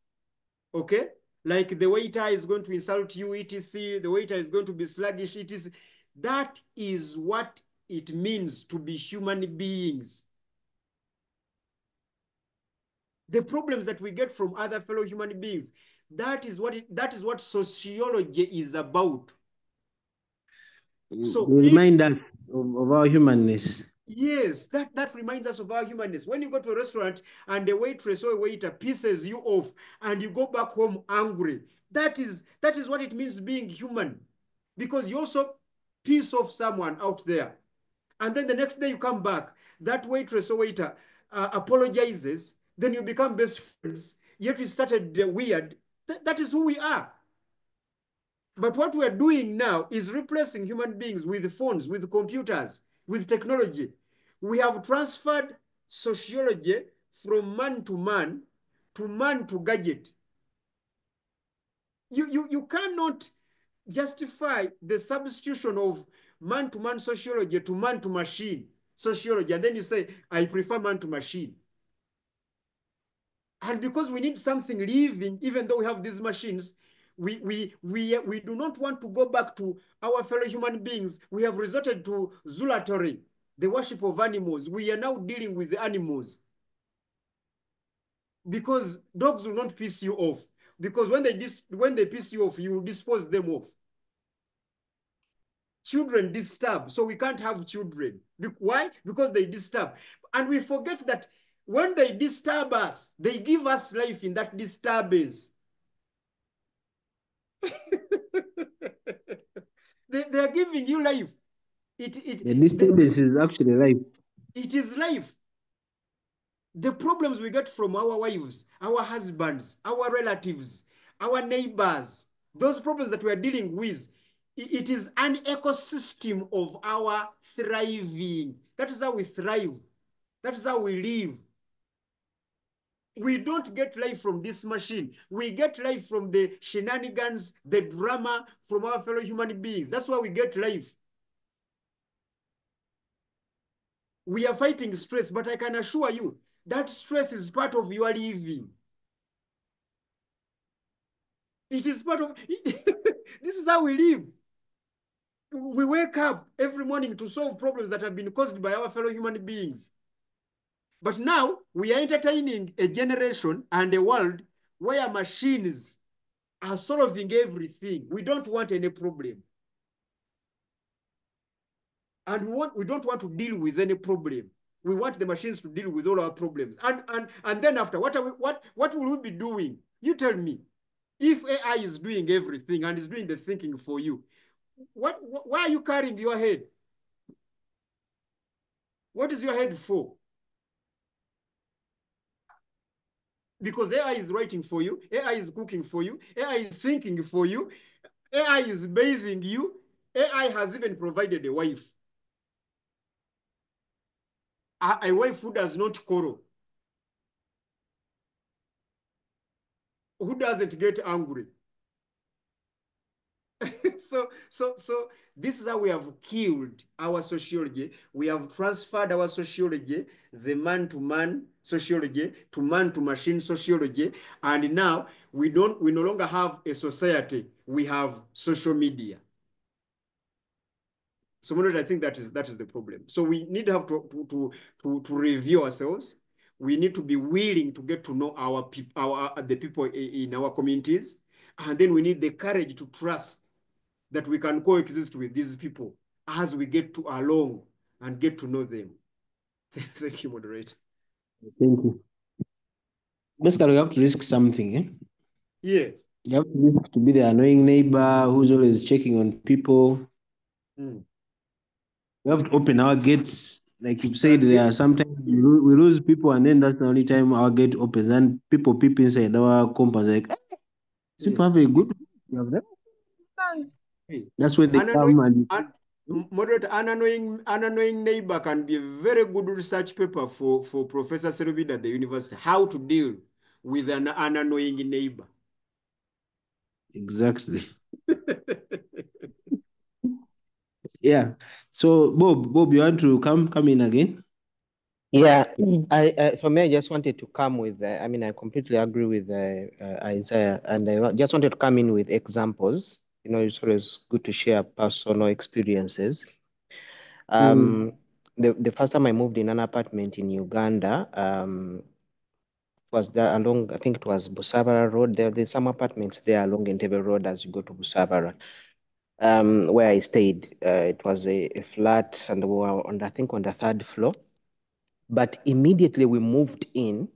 okay? Like the waiter is going to insult you, etc. The waiter is going to be sluggish, etc. That is what it means to be human beings. The problems that we get from other fellow human beings, that is what sociology is about. So remind us of our humanness. Yes, that reminds us of our humanness. When you go to a restaurant and a waitress or a waiter pisses you off and you go back home angry, that is what it means being human. Because you also piss off someone out there. And then the next day you come back, that waitress or waiter apologizes, then you become best friends, yet we started weird. That is who we are. But what we're doing now is replacing human beings with phones, with computers, with technology. We have transferred sociology from man to gadget. You cannot justify the substitution of man-to-man sociology to man-to-machine sociology, and then you say, I prefer man-to-machine. And because we need something living, even though we have these machines, we do not want to go back to our fellow human beings. We have resorted to zoology, the worship of animals. We are now dealing with the animals. Because dogs will not piss you off. Because when they piss you off, you will dispose them off. Children disturb, so we can't have children. Why? Because they disturb. And we forget that when they disturb us, they give us life in that disturbance. They are giving you life. The disturbance is actually life. It is life. The problems we get from our wives, our husbands, our relatives, our neighbors, those problems that we are dealing with, it is an ecosystem of our thriving. That is how we thrive. That is how we live. We don't get life from this machine. We get life from the shenanigans, the drama from our fellow human beings. That's why we get life. We are fighting stress, but I can assure you that stress is part of your living. It is part of this is how we live. We wake up every morning to solve problems that have been caused by our fellow human beings. But now we are entertaining a generation and a world where machines are solving everything. We don't want any problem. And we don't want to deal with any problem. We want the machines to deal with all our problems. And then after, what will we be doing? You tell me. If AI is doing everything and is doing the thinking for you, why are you carrying your head? What is your head for? Because AI is writing for you, AI is cooking for you, AI is thinking for you, AI is bathing you. AI has even provided a wife. A wife who does not quarrel, who doesn't get angry. So this is how we have killed our sociology. We have transferred our sociology, the man-to-man sociology, to man-to-machine sociology, and now we no longer have a society. We have social media. So I think that is the problem. So we need to have to review ourselves. We need to be willing to get to know our the people in our communities, and then we need the courage to trust that we can coexist with these people as we get to along and get to know them. Thank you, moderator. Thank you. Basically, you have to risk something. Eh? Yes. You have to risk to be the annoying neighbor who's always checking on people. Mm. We have to open our gates. Like you've said, And there are sometimes we lose people, and then that's the only time our gate opens. And people peep inside our compass, like, "Eh, these people have a good. You have that?" hey, That's when they an come annoying, and. moderator, an annoying neighbor can be a very good research paper for Professor Serubid at the university. How to deal with an annoying neighbor. Exactly. Yeah. So Bob, you want to come in again? Yeah, for me, I just wanted to come with, I mean, I completely agree with Isaiah, and I just wanted to come in with examples. You know, it's always good to share personal experiences. The first time I moved in an apartment in Uganda, was there along, I think it was Busabara Road. There's some apartments there along Entebbe Road as you go to Busabara, where I stayed. It was a flat, and we were on, I think, on the third floor. But immediately we moved in.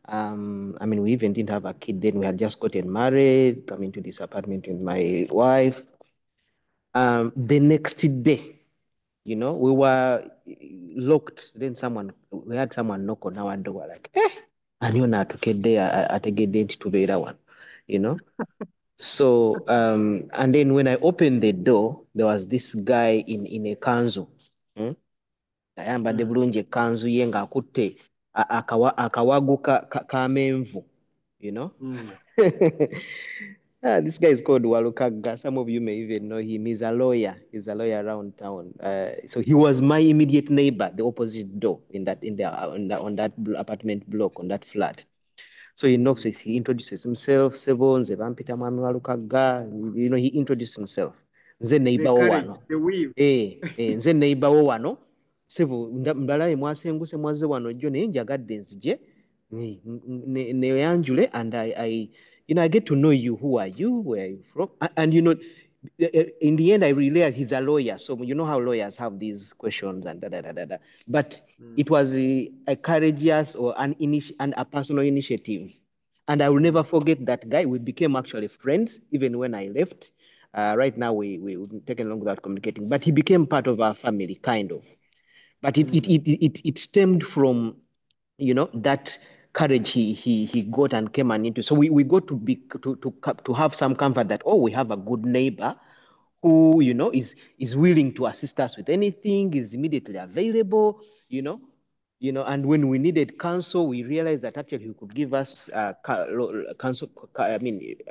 I mean, we even didn't have a kid then. We had just gotten married, come into this apartment with my wife. The next day, you know, we were locked. Then we had someone knock on our door, like, and you know, ategedde nti tubeera wano, you know. So, and then when I opened the door, there was this guy in a kanzu. Ayambadde bulungi ekkanzu ye ng'akutte akawagu k'amenvu, you know. This guy is called Walukaga. Some of you may even know him. He's a lawyer. He's a lawyer around town. So he was my immediate neighbor, the opposite door on that apartment block, on that flat. So he knocks, he introduces himself, Sebo, nze bampita mwami Walukaga. You know, he introduced himself. Nze neighbor The wo courage, wano. the will. Nze neighbor wo wano. Sebo, mbalaye mwasenguse mwaze wano jjo naye njagadde nzije. Ne Angela, and I you know, I get to know you. Who are you? Where are you from? And you know, in the end, I realized he's a lawyer. So you know how lawyers have these questions and da da da da da. But it was a courageous or a personal initiative. And I will never forget that guy. We became actually friends, even when I left. Right now, we've taken long without communicating. But he became part of our family, kind of. But it stemmed from, you know, that courage he got and came and into. So we got to have some comfort that, oh, we have a good neighbor who, you know, is willing to assist us with anything, is immediately available, you know. And when we needed counsel, we realized that actually he could give us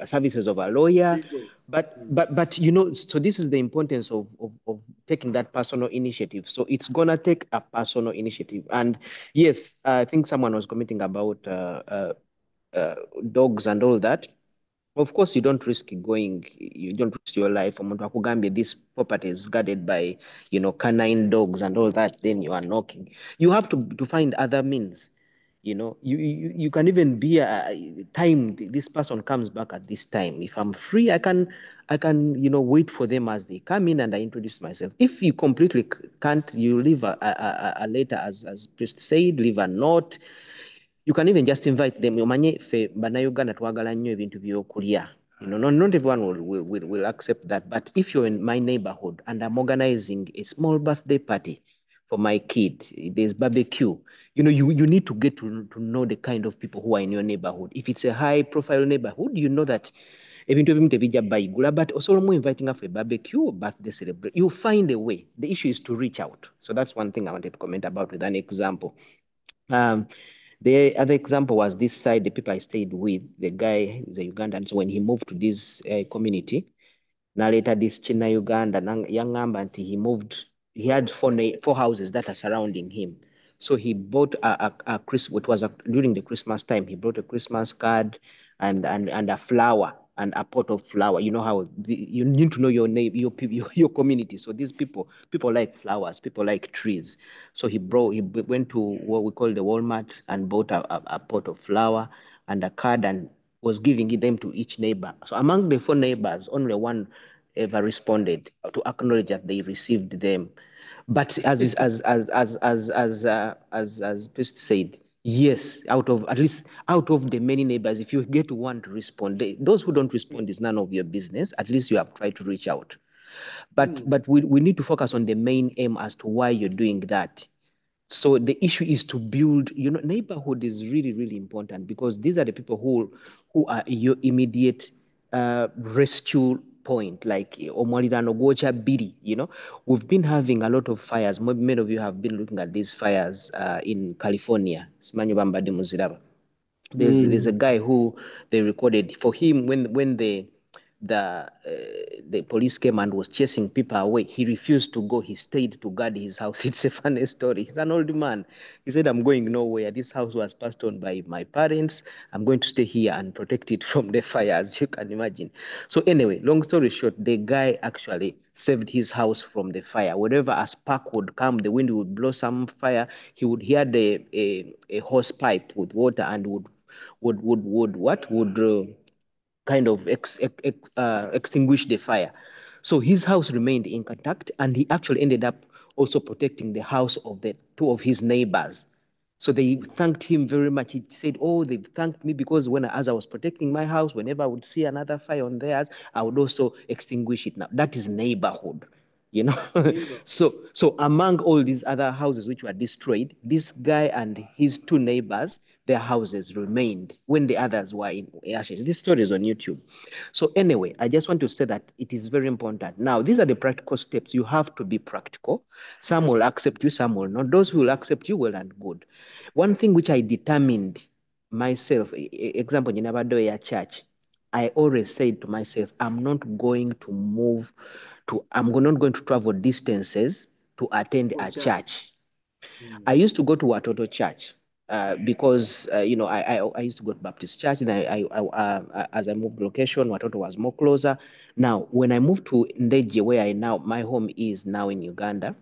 services of a lawyer. But you know, so this is the importance of taking that personal initiative. So it's gonna take a personal initiative. And yes, I think someone was commenting about dogs and all that. Of course, you don't risk your life. This property is guarded by, you know, canine dogs and all that. Then you are knocking. You have to find other means. You know, you can even be a time this person comes back at this time. If I'm free, I can, you know, wait for them as they come in and I introduce myself. If you completely can't, you leave a letter, as priest said, leave a note. You can even just invite them. Omanye fe bannayuganda twagala nnyo ebintu by'okulya. You know, not everyone will accept that. But if you're in my neighborhood and I'm organizing a small birthday party for my kid, there's barbecue. You know, you need to get to know the kind of people who are in your neighborhood. If it's a high profile neighborhood, you know that ebintu ebimu tebijja bayigula, but osobola inviting for a barbecue or birthday celebration. You find a way. The issue is to reach out. So that's one thing I wanted to comment about with an example. The other example was this side, the people I stayed with, the guy is a Ugandan. So when he moved to this community, later this China Uganda, young nti he moved, he had four houses that are surrounding him. So he bought a Christmas, it was during the Christmas time, he brought a Christmas card and a flower and a pot of flower. You know how you need to know your name, your community. So these people like flowers, people like trees. So he went to what we call the Walmart and bought a pot of flower and a card and was giving them to each neighbor. So among the 4 neighbors, only one ever responded to acknowledge that they received them. But as Pest said, yes, out of the many neighbors, if you get one to respond, those who don't respond is none of your business. At least you have tried to reach out. But we need to focus on the main aim as to why you're doing that. So the issue is to build, neighborhood is really, really important because these are the people who are your immediate rescue point, like Omwalirano Gocha Biri, We've been having a lot of fires. Many of you have been looking at these fires in California. There's a guy who they recorded for him when the police came and was chasing people away. He refused to go. He stayed to guard his house. It's a funny story. He's an old man. He said, I'm going nowhere. This house was passed on by my parents. I'm going to stay here and protect it from the fires. You can imagine. So anyway, long story short, the guy actually saved his house from the fire. Whenever a spark would come, the wind would blow some fire. He would hear a hose pipe with water and would kind of extinguish the fire. So his house remained intact, and he actually ended up also protecting the house of the 2 of his neighbors. So they thanked him very much. He said, oh, they thanked me because as I was protecting my house, whenever I would see another fire on theirs, I would also extinguish it. Now, that is neighborhood. So among all these other houses which were destroyed, this guy and his 2 neighbors, their houses remained when the others were in ashes. This story is on YouTube. So anyway, I just want to say that it is very important. Now, these are the practical steps. You have to be practical. Some will accept you, some will not. Those who will accept you, well and good. One thing which I determined myself, example, in Sabbath-day church, I always said to myself, I'm not going to travel distances to attend a church. I used to go to Watoto Church because I used to go to Baptist Church, and as I moved location, Watoto was more closer. Now, when I moved to Ndeje, where my home is now in Uganda,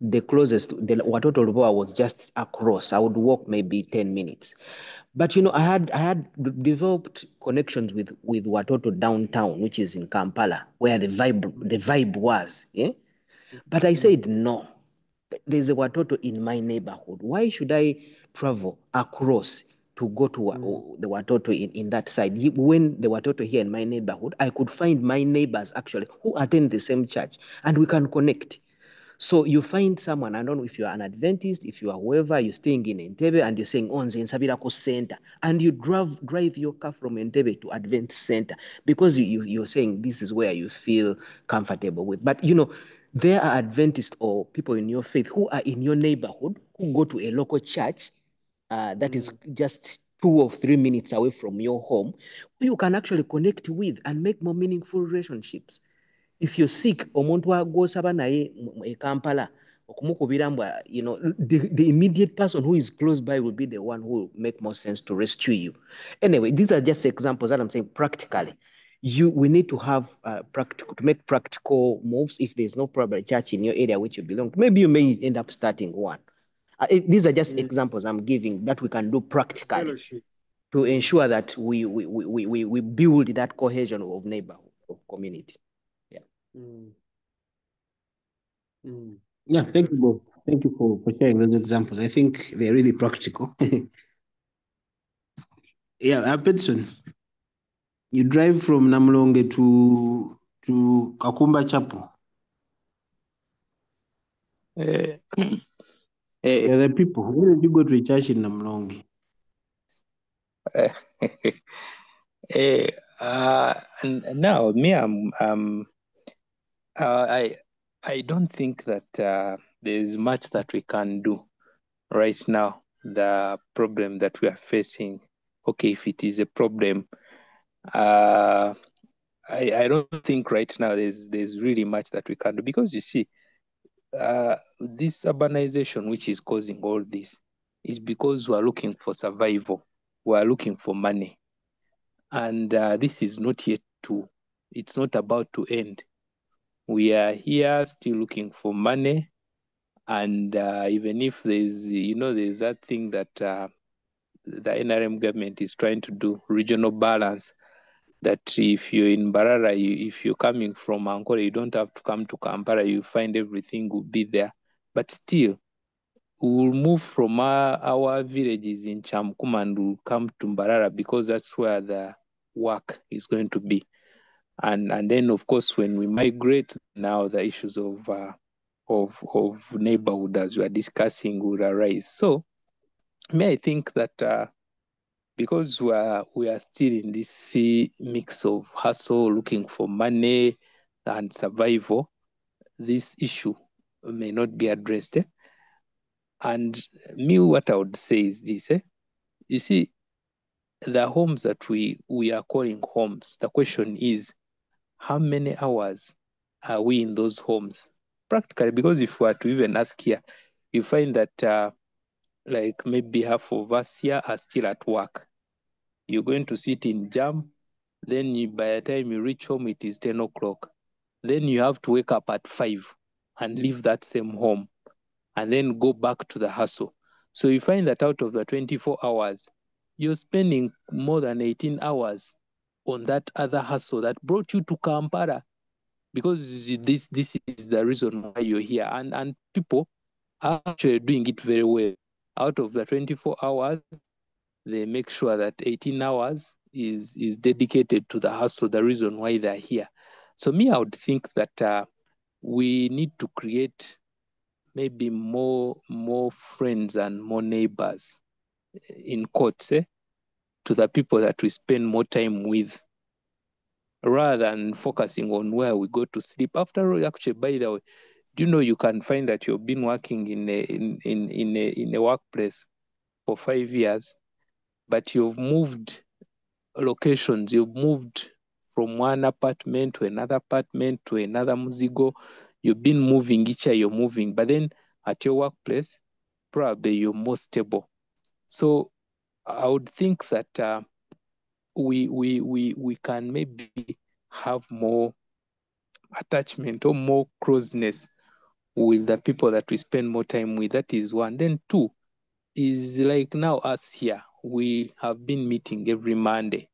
the closest, the Watoto Ruboa was just across. I would walk maybe 10 minutes. But I had developed connections with Watoto downtown, which is in Kampala, where the vibe was. Yeah. But I said no. There's a Watoto in my neighborhood. Why should I travel across to go to the Watoto in that side? When the Watoto here in my neighborhood, I could find my neighbors actually who attend the same church, and we can connect. So you find someone, I don't know if you are an Adventist, if you are whoever, you're staying in Entebbe and you're saying, Nze nsabirako center. And you drive your car from Entebbe to Adventist center because you're saying this is where you feel comfortable with. But there are Adventists or people in your faith who are in your neighborhood who go to a local church that is just 2 or 3 minutes away from your home, who you can actually connect with and make more meaningful relationships. If you're sick, omuntu gw'osaba naye e Kampala okumukubira mbwa, the immediate person who is close by will be the one who will make more sense to rescue you. Anyway, these are just examples that I'm saying practically. We need to have to make practical moves. If there's no probably church in your area which you belong to, maybe you may end up starting one. These are just examples I'm giving that we can do practically Fellowship. to ensure that we build that cohesion of neighborhood, of community. Yeah, thank you both. Thank you for sharing those examples. I think they're really practical. Yeah, Peterson, you drive from Namlonge to Kakumba Chapel. Yeah, the people. Where did you go to a church in Namlonge? And now me, I don't think that there's much that we can do right now. The problem that we are facing, okay, if it is a problem, I don't think right now there's really much that we can do, because you see, this urbanization which is causing all this is because we are looking for survival, we are looking for money, and this is not yet it's not about to end. We are here still looking for money, and even if there's that thing that the NRM government is trying to do, regional balance, that if you're in Barara, if you're coming from Ankole, you don't have to come to Kampala, you find everything will be there. But still, we will move from our villages in Chamkuma and we'll come to Mbarara, because that's where the work is going to be. And then, of course, when we migrate, now the issues of neighborhood, as we are discussing, will arise. So, I think that because we are still in this mix of hustle, looking for money and survival, this issue may not be addressed. And me, what I would say is this: you see, the homes that we are calling homes, the question is, how many hours are we in those homes? Practically, because if we are to even ask here, you find that like maybe half of us here are still at work. You're going to sit in jam, then by the time you reach home, it is 10 o'clock. Then you have to wake up at 5 and leave that same home and then go back to the hustle. So you find that out of the 24 hours, you're spending more than 18 hours on that other hustle that brought you to Kampala, because this is the reason why you're here. And people are actually doing it very well. Out of the 24 hours, they make sure that 18 hours is dedicated to the hustle, the reason why they're here. So me, I would think that we need to create maybe more friends and more neighbors, in quotes, to the people that we spend more time with, rather than focusing on where we go to sleep. After all, actually, by the way, do you know you can find that you've been working in a workplace for 5 years, but you've moved locations, you've moved from one apartment to another apartment to another muzigo. You've been moving, each year you're moving, but then at your workplace, probably you're more stable. So I would think that we can maybe have more attachment or more closeness with the people that we spend more time with. That is one. Then two is like now us here, we have been meeting every Monday.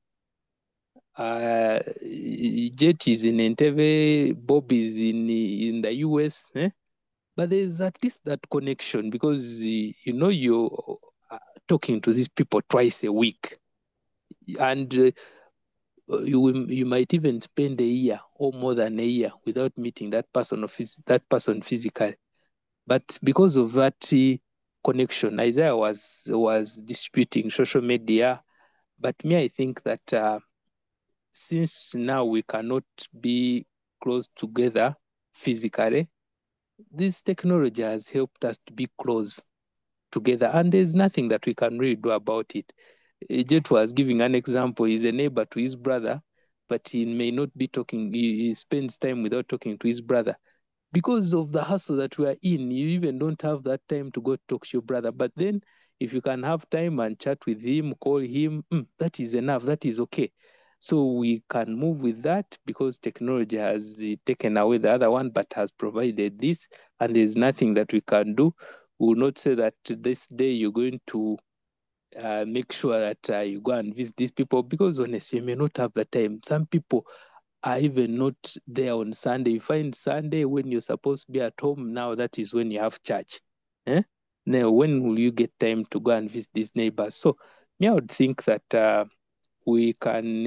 Jet is in Entebbe, Bob is in the US, but there's at least that connection, because you're talking to these people twice a week, and you might even spend a year or more than a year without meeting that person physically. But because of that connection, Isaiah was disputing social media. But me, I think that since now we cannot be close together physically, this technology has helped us to be close together, and there's nothing that we can really do about it. Jet was giving an example. He's a neighbor to his brother, but he may not be talking. He spends time without talking to his brother. Because of the hustle that we are in, you even don't have that time to go talk to your brother. But then if you can have time and chat with him, call him, that is enough. That is okay. So we can move with that, because technology has taken away the other one, but has provided this, and there's nothing that we can do. We will not say that this day you're going to make sure that you go and visit these people, because honestly, you may not have the time. Some people are even not there on Sunday. You find Sunday when you're supposed to be at home, now that is when you have church. Now, when will you get time to go and visit these neighbors? So, I would think that we can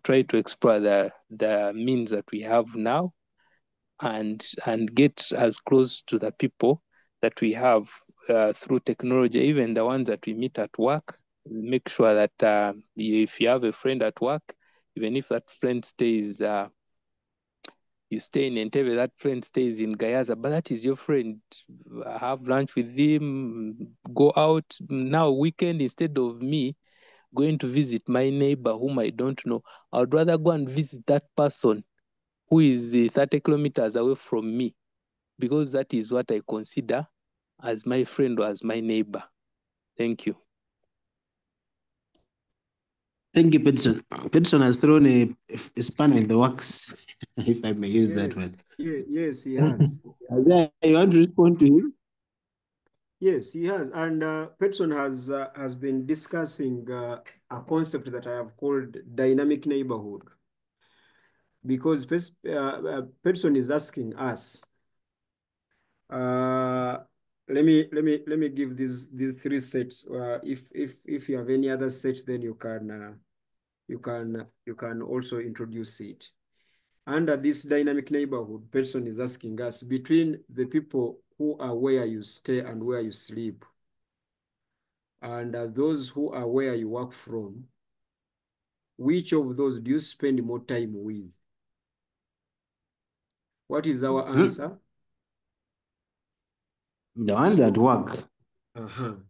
try to explore the means that we have now, and get as close to the people that we have through technology, even the ones that we meet at work. make sure that if you have a friend at work, even if that friend stays, you stay in Entebbe, that friend stays in Gayaza, but that is your friend. Have lunch with him, go out. Now, weekend, instead of me going to visit my neighbor whom I don't know, I would rather go and visit that person who is 30 kilometers away from me, because that is what I consider as my friend or as my neighbor. Thank you. Thank you, Peterson. Peterson has thrown a spanner in the works, if I may use that word. Yes, he has. Isaiah, you want to respond to him? Yes, he has. And Peterson has been discussing a concept that I have called dynamic neighborhood. Because Peterson is asking us, let me give these three sets. If you have any other set, then you can also introduce it. Under this dynamic neighborhood, person is asking us, between the people who are where you stay and where you sleep, and those who are where you work from, which of those do you spend more time with? What is our answer? The ones at work.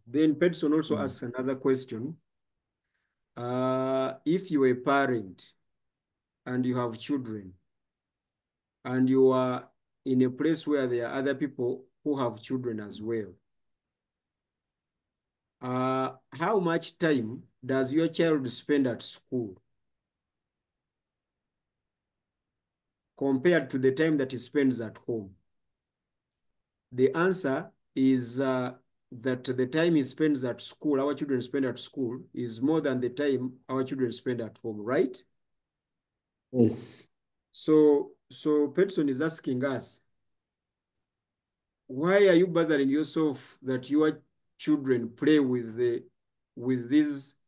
Then Peterson also asks another question. If you're a parent and you have children, and you are in a place where there are other people who have children as well, how much time does your child spend at school compared to the time that he spends at home? The answer is that the time he spends at school, our children spend at school, is more than the time our children spend at home, right? Yes. So Peterson is asking us, why are you bothering yourself that your children play with these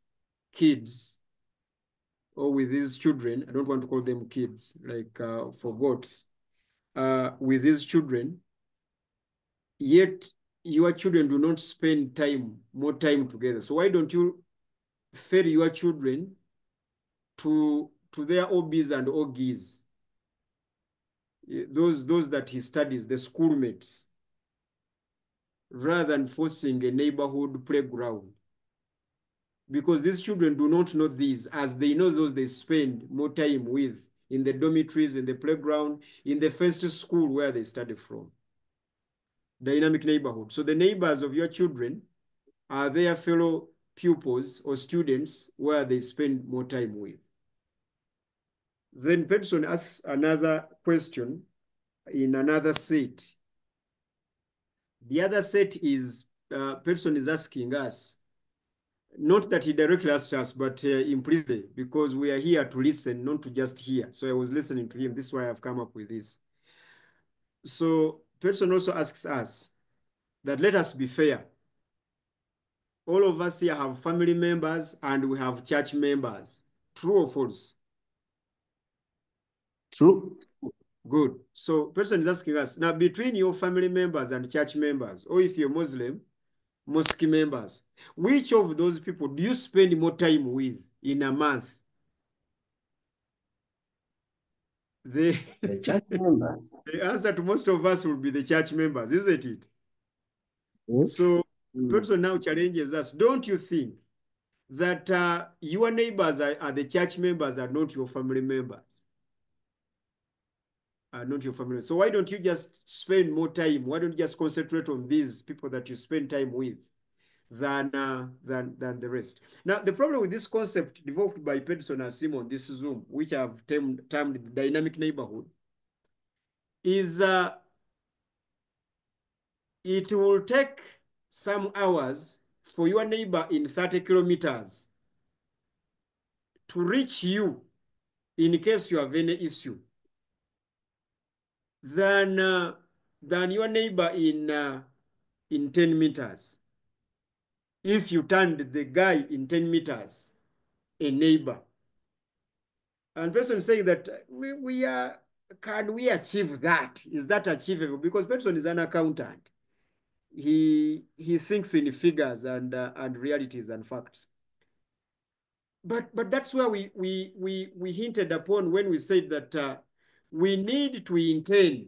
kids, or with these children? I don't want to call them kids, like for goats. With these children, yet your children do not spend more time together. So why don't you ferry your children to their hobbies and orgies? Those that he studies, the schoolmates, rather than forcing a neighborhood playground. Because these children do not know these, as they know those they spend more time with in the dormitories, in the playground, in the first school where they study from. Dynamic neighborhood. So the neighbors of your children are their fellow pupils or students where they spend more time with. Then Peterson asks another question in another set. The other set is, Peterson is asking us, not that he directly asked us, but implicitly, because we are here to listen, not to just hear. So I was listening to him. This is why I've come up with this. So Peterson also asks us that let us be fair. All of us here have family members and we have church members. True or false? True. Good. So Peterson is asking us, now between your family members and church members, or if you're Muslim, mosque members, which of those people do you spend more time with in a month? The church member. The answer to most of us will be the church members, isn't it? Yes. So Peterson now challenges us. Don't you think that your neighbors are the church members, are not your family members? Are not your family. So why don't you just spend more time? Why don't you just concentrate on these people that you spend time with than the rest? Now, the problem with this concept developed by Peterson and Simon, this Zoom, which I've termed the dynamic neighborhood, is it will take some hours for your neighbor in 30 kilometers to reach you in case you have any issue than your neighbor in 10 meters. If you turned the guy in 10 meters a neighbor. And person saying that we are, can we achieve that? Is that achievable? Because person is an accountant. He thinks in figures and realities and facts. But that's where we hinted upon when we said that we need to intend.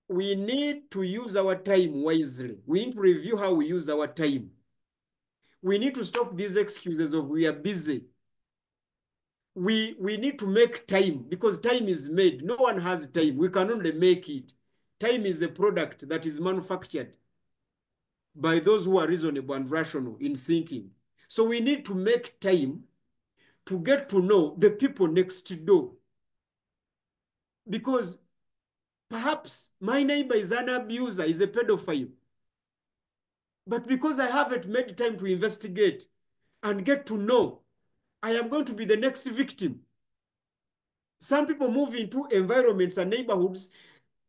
We need to use our time wisely. We need to review how we use our time. We need to stop these excuses of we are busy. We need to make time because time is made. No one has time. We can only make it. Time is a product that is manufactured by those who are reasonable and rational in thinking. So we need to make time to get to know the people next door. Because perhaps my neighbor is an abuser, is a pedophile. But because I haven't made time to investigate and get to know, I am going to be the next victim. Some people move into environments and neighborhoods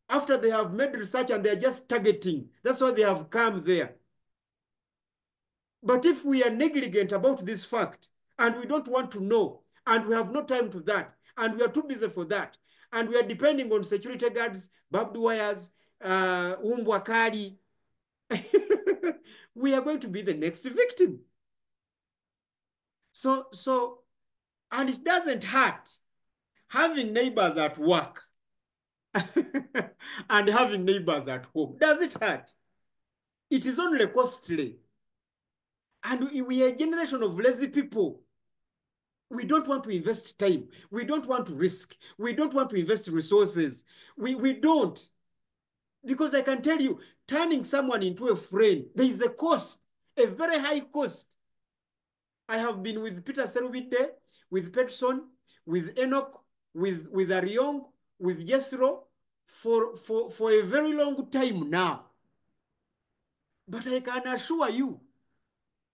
after they have made research and they're just targeting. That's why they have come there. But if we are negligent about this fact and we don't want to know and we have no time to that and we are too busy for that and we are depending on security guards, barbed wires, umbwakari, we are going to be the next victim. So, and it doesn't hurt having neighbors at work and having neighbors at home. Does it hurt? It is only costly. And we are a generation of lazy people. We don't want to invest time. We don't want to risk. We don't want to invest resources. We don't. Because I can tell you, turning someone into a friend, there is a cost, a very high cost. I have been with Peter Serubide, with Peterson, with Enoch, with Ariong, with Jethro for a very long time now. But I can assure you,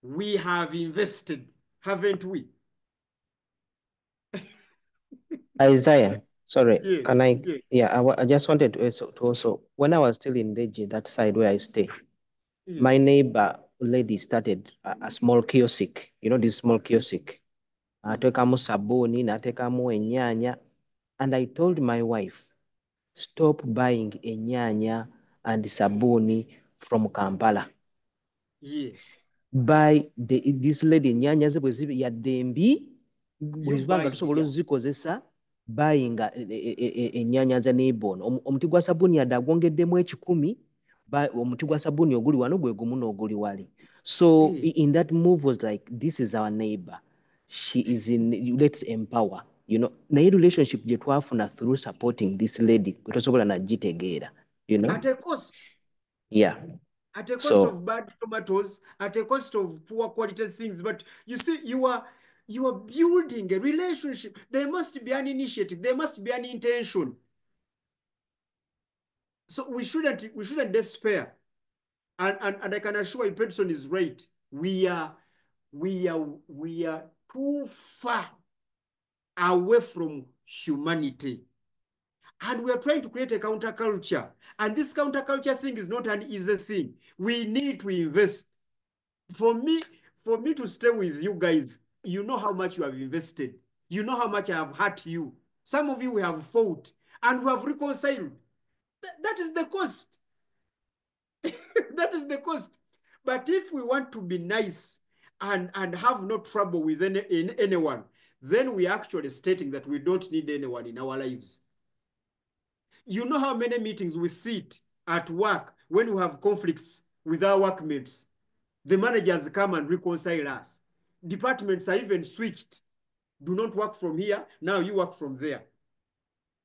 we have invested, haven't we? Isaiah, sorry, Yeah, can I? yeah, Yeah, I just wanted to also, when I was still in Deji, that side where I stay, my yes, neighbor lady started a small kiosk, you know, this small kiosk. Atekamu sabuni, natekamu enyanya. And I told my wife, stop buying enyanya and sabuni from Kampala. yes. Buy this lady enyanya ze bwe zibe yadde mbi You buli buy lwanga tusobola here. ozikozesa buyinga enyanya za neighbon omuti gwa sabuni yadde agwongeddemu 10 omuti gwa sabuni oguli wano gwe gumu n'oguli wali. So Hey, in that move was like, this is our neighbor, she is in, let's empower, you know, naye relationship gye twafuna through supporting this lady gwe tosobola nagitegeera, you know. at a cost. Yeah, At a cost so of bad tomatoes, at a cost of poor quality things. But you see, you are building a relationship. There must be an initiative. There must be an intention. So we shouldn't despair. And I can assure you, Peterson is right. We are too far away from humanity. And we are trying to create a counterculture. And this counterculture thing is not an easy thing. We need to invest. For me to stay with you guys, you know how much you have invested. You know how much I have hurt you. Some of you we have fought and we have reconciled. That is the cost. That is the cost. But if we want to be nice and have no trouble with anyone, then we are actually stating that we don't need anyone in our lives. You know how many meetings we sit at work when we have conflicts with our workmates. The managers come and reconcile us. Departments are even switched. Do not work from here. Now you work from there.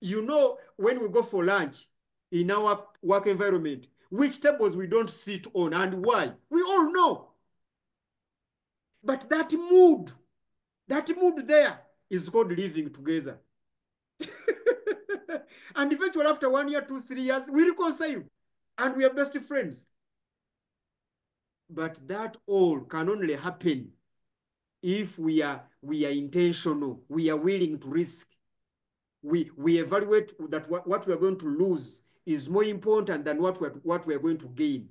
You know, when we go for lunch in our work environment, which tables we don't sit on and why. We all know. But that mood there is called living together. And eventually after 1 year, 2, 3 years, we reconcile and we are best friends. But that all can only happen if we are intentional, we are willing to risk. We evaluate that what we are going to lose is more important than what we are going to gain.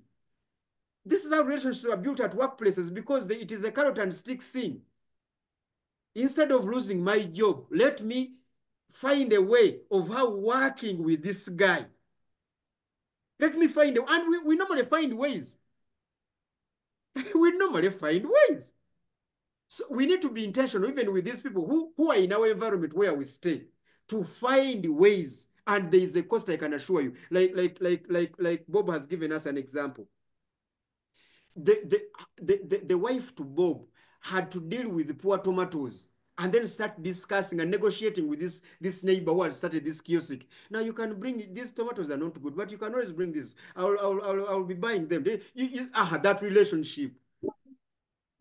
This is how relationships are built at workplaces because it is a carrot and stick thing. Instead of losing my job, let me find a way of how working with this guy. Let me find a, and we normally find ways. We normally find ways. So we need to be intentional, even with these people who are in our environment where we stay, to find ways. And there is a cost, I can assure you. Like Bob has given us an example. The wife to Bob had to deal with poor tomatoes and then start discussing and negotiating with this neighbor who had started this kiosk. Now you can bring, these tomatoes are not good, but you can always bring this. I'll be buying them. That relationship.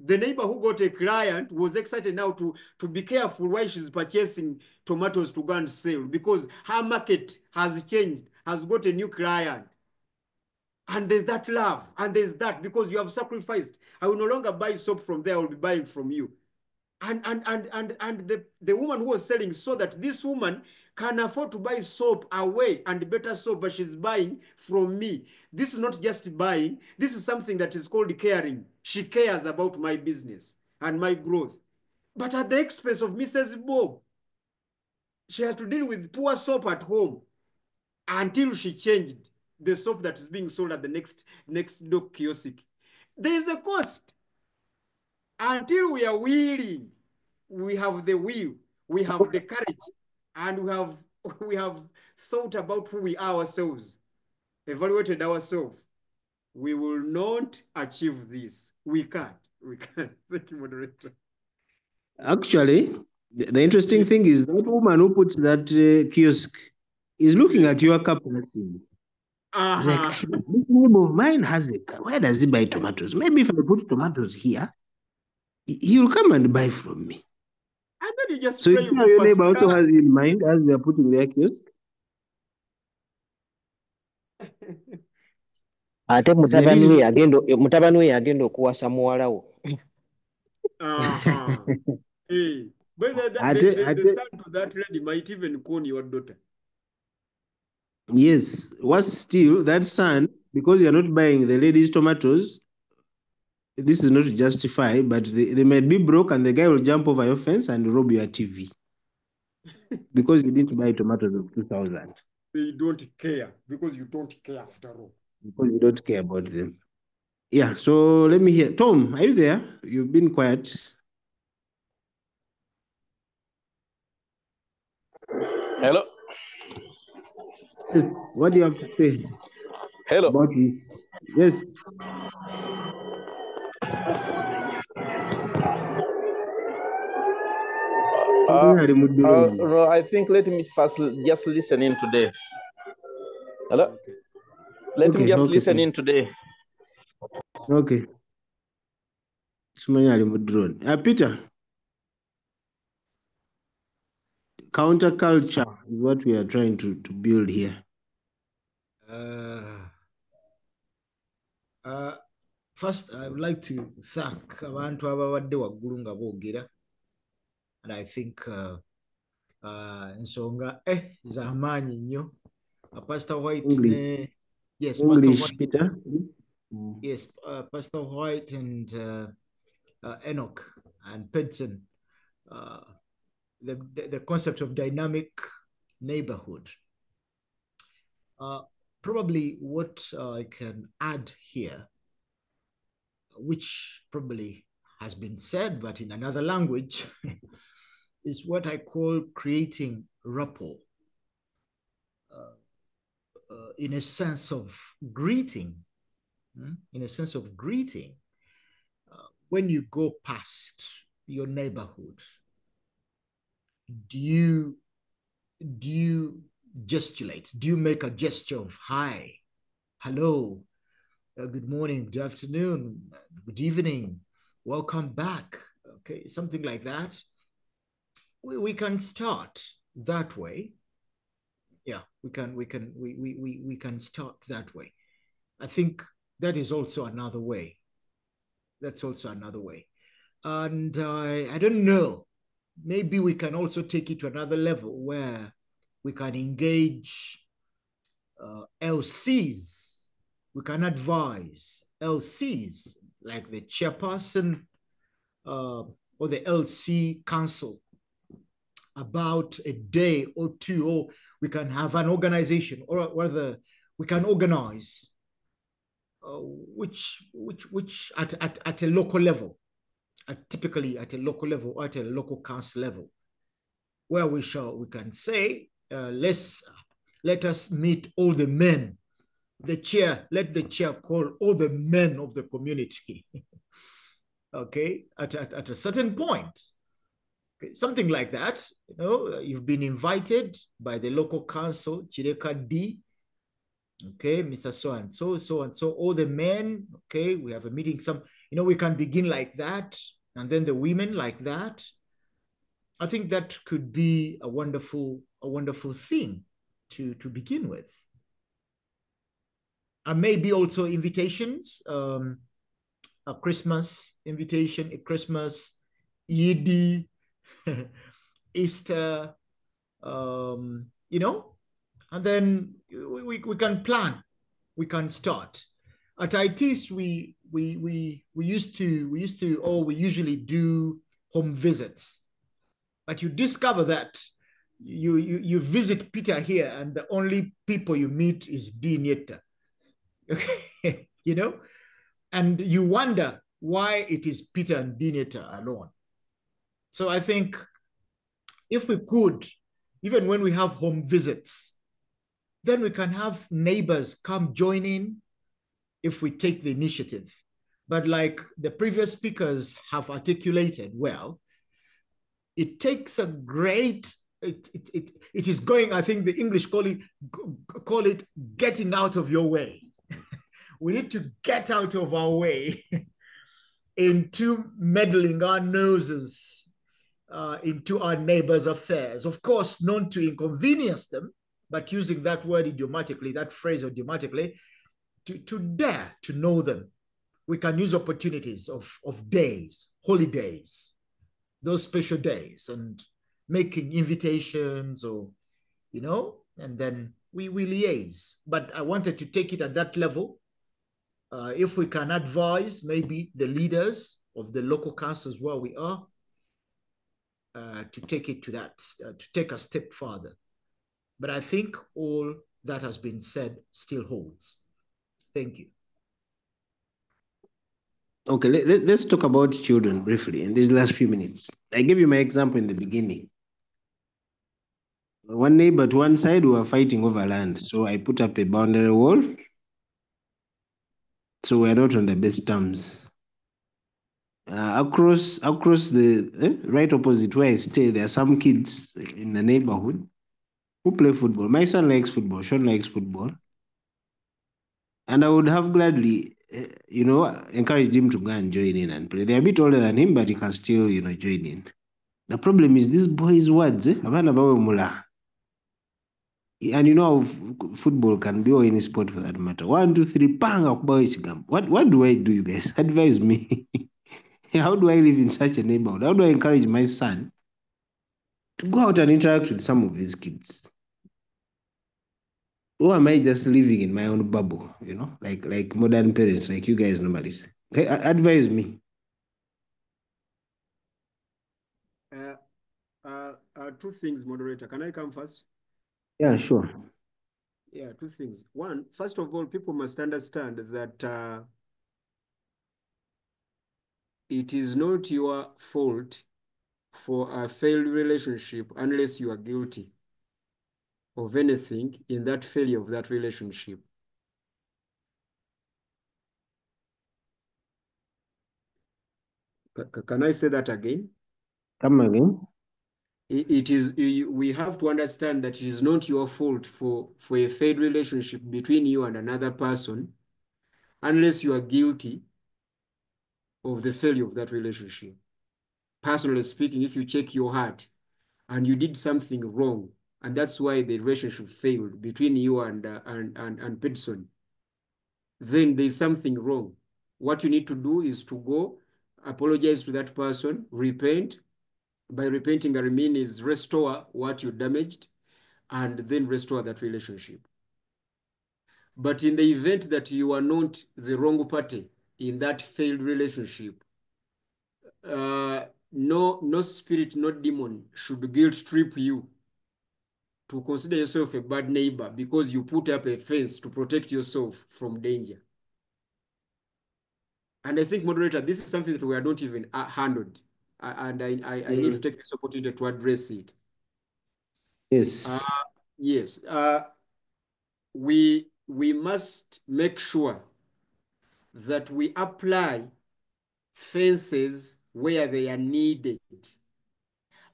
The neighbor who got a client was excited now to be careful why she's purchasing tomatoes to go and sell, because her market has changed, has got a new client. And there's that love, and there's that, because you have sacrificed. I will no longer buy soap from there, I will be buying from you. And the woman who was selling saw that this woman can afford to buy soap away, and better soap, but she's buying from me. This is not just buying. This is something that is called caring. She cares about my business and my growth. But at the expense of Mrs. Bob, she has to deal with poor soap at home until she changed the soap that is being sold at the next door kiosk. There is a cost. Until we are willing, we have the will, we have the courage, and we have thought about who we are ourselves, evaluated ourselves, we will not achieve this. We can't. Thank you, moderator. Actually, the interesting thing is that woman who puts that kiosk is looking at your capacity. It's like, this neighbor of mine has a car. Where does he buy tomatoes? Maybe if I put tomatoes here, he will come and buy from me. And then you just So pray you see how your neighbor also Pascal. has in mind as they are putting their kiosk. Ate mutabani we agenda okuwasa muwala wo. Hey. But the son to that lady might even call your daughter. Yes. What's still, that son, because you're not buying the lady's tomatoes, this is not to justify, but they might be broke and the guy will jump over your fence and rob your TV. Because you didn't buy tomatoes of 2,000. They don't care, because you don't care after all. Because you don't care about them. Yeah, so let me hear. Tom, are you there? You've been quiet. Hello. Yes. What do you have to say Hello. about this? Yes. No, I think let me first just listen in today. Hello? Okay. Let me just listen in today. Okay. Peter, counterculture is what we are trying to build here. First, I would like to thank abantu ababadde waggulu nga boogera, and I think ensonga z'amaanyi nnyo. Pastor White English. Yes, English, Pastor White. Peter. Yes, Pastor White and Enoch and Penson, the concept of dynamic neighborhood. Probably what I can add here, which probably has been said, but in another language, is what I call creating rapport, in a sense of greeting. In a sense of greeting, when you go past your neighborhood, do you gesticulate? Do you make a gesture of hi, hello, good morning, good afternoon, good evening, welcome back? Okay, something like that. We can start that way. Yeah, we can start that way. I think that is also another way. That's also another way. And I don't know, maybe we can also take it to another level where we can engage LCs. We can advise LCs, like the chairperson or the LC council, about a day or two, or we can have an organization, or rather we can organize which at a local level, typically at a local level or at a local council level, where we can say, let us meet all the men. Let the chair call all the men of the community. Okay, at a certain point. Okay, something like that. You've been invited by the local council, Chireka D. Okay, Mr. So and so, all the men. Okay, we have a meeting. We can begin like that, and then the women like that. I think that could be a wonderful thing to begin with. And maybe also invitations, a Christmas invitation, a Christmas, Eid, Easter, and then we can plan, we can start. At iTiS, we usually do home visits, but you discover that you visit Peter here, and the only people you meet is Dineta. Okay, and you wonder why it is Peter and Dineta alone. So I think if we could, even when we have home visits, then we can have neighbors come join in if we take the initiative. But like the previous speakers have articulated well, it takes a great, it is going, I think the English call it getting out of your way. We need to get out of our way into meddling our noses into our neighbors' affairs. Of course, not to inconvenience them, but using that word idiomatically, that phrase idiomatically, to dare to know them. We can use opportunities of days, holidays, those special days, and making invitations or, and then we liaise. But I wanted to take it at that level. If we can advise maybe the leaders of the local councils where we are, to take it to that, to take a step further. But I think all that has been said still holds. Thank you. Okay, let's talk about children briefly in these last few minutes. I gave you my example in the beginning. One neighbor to one side, we were fighting over land. So I put up a boundary wall. So we're not on the best terms. Across the right opposite where I stay, there are some kids in the neighborhood who play football. My son likes football, Sean likes football. And I would have gladly, encouraged him to go and join in and play. They're a bit older than him, but he can still, join in. The problem is these boys' words, abana bawe mula. And you know how football can be, or any sport for that matter. 1, 2, 3, bang, what do I do, you guys? Advise me. How do I live in such a neighborhood? How do I encourage my son to go out and interact with some of these kids? Or am I just living in my own bubble, like modern parents, like you guys normally say? Advise me. Two things, moderator. Can I come first? Yeah, sure. Yeah, two things. One, first of all, people must understand that it is not your fault for a failed relationship unless you are guilty of anything in that failure of that relationship. Can I say that again? Come again. We have to understand that it is not your fault for a failed relationship between you and another person unless you are guilty of the failure of that relationship. Personally speaking, if you check your heart and you did something wrong, and that's why the relationship failed between you and Peterson, then there's something wrong. What you need to do is to go apologize to that person, repent. By repenting, I mean is restore what you damaged and then restore that relationship. But in the event that you are not the wrong party in that failed relationship, no spirit, no demon should guilt trip you to consider yourself a bad neighbor because you put up a fence to protect yourself from danger. And I think, moderator, this is something that we are not even handled. And I need to take this opportunity to address it. Yes. Yes. We must make sure that we apply fences where they are needed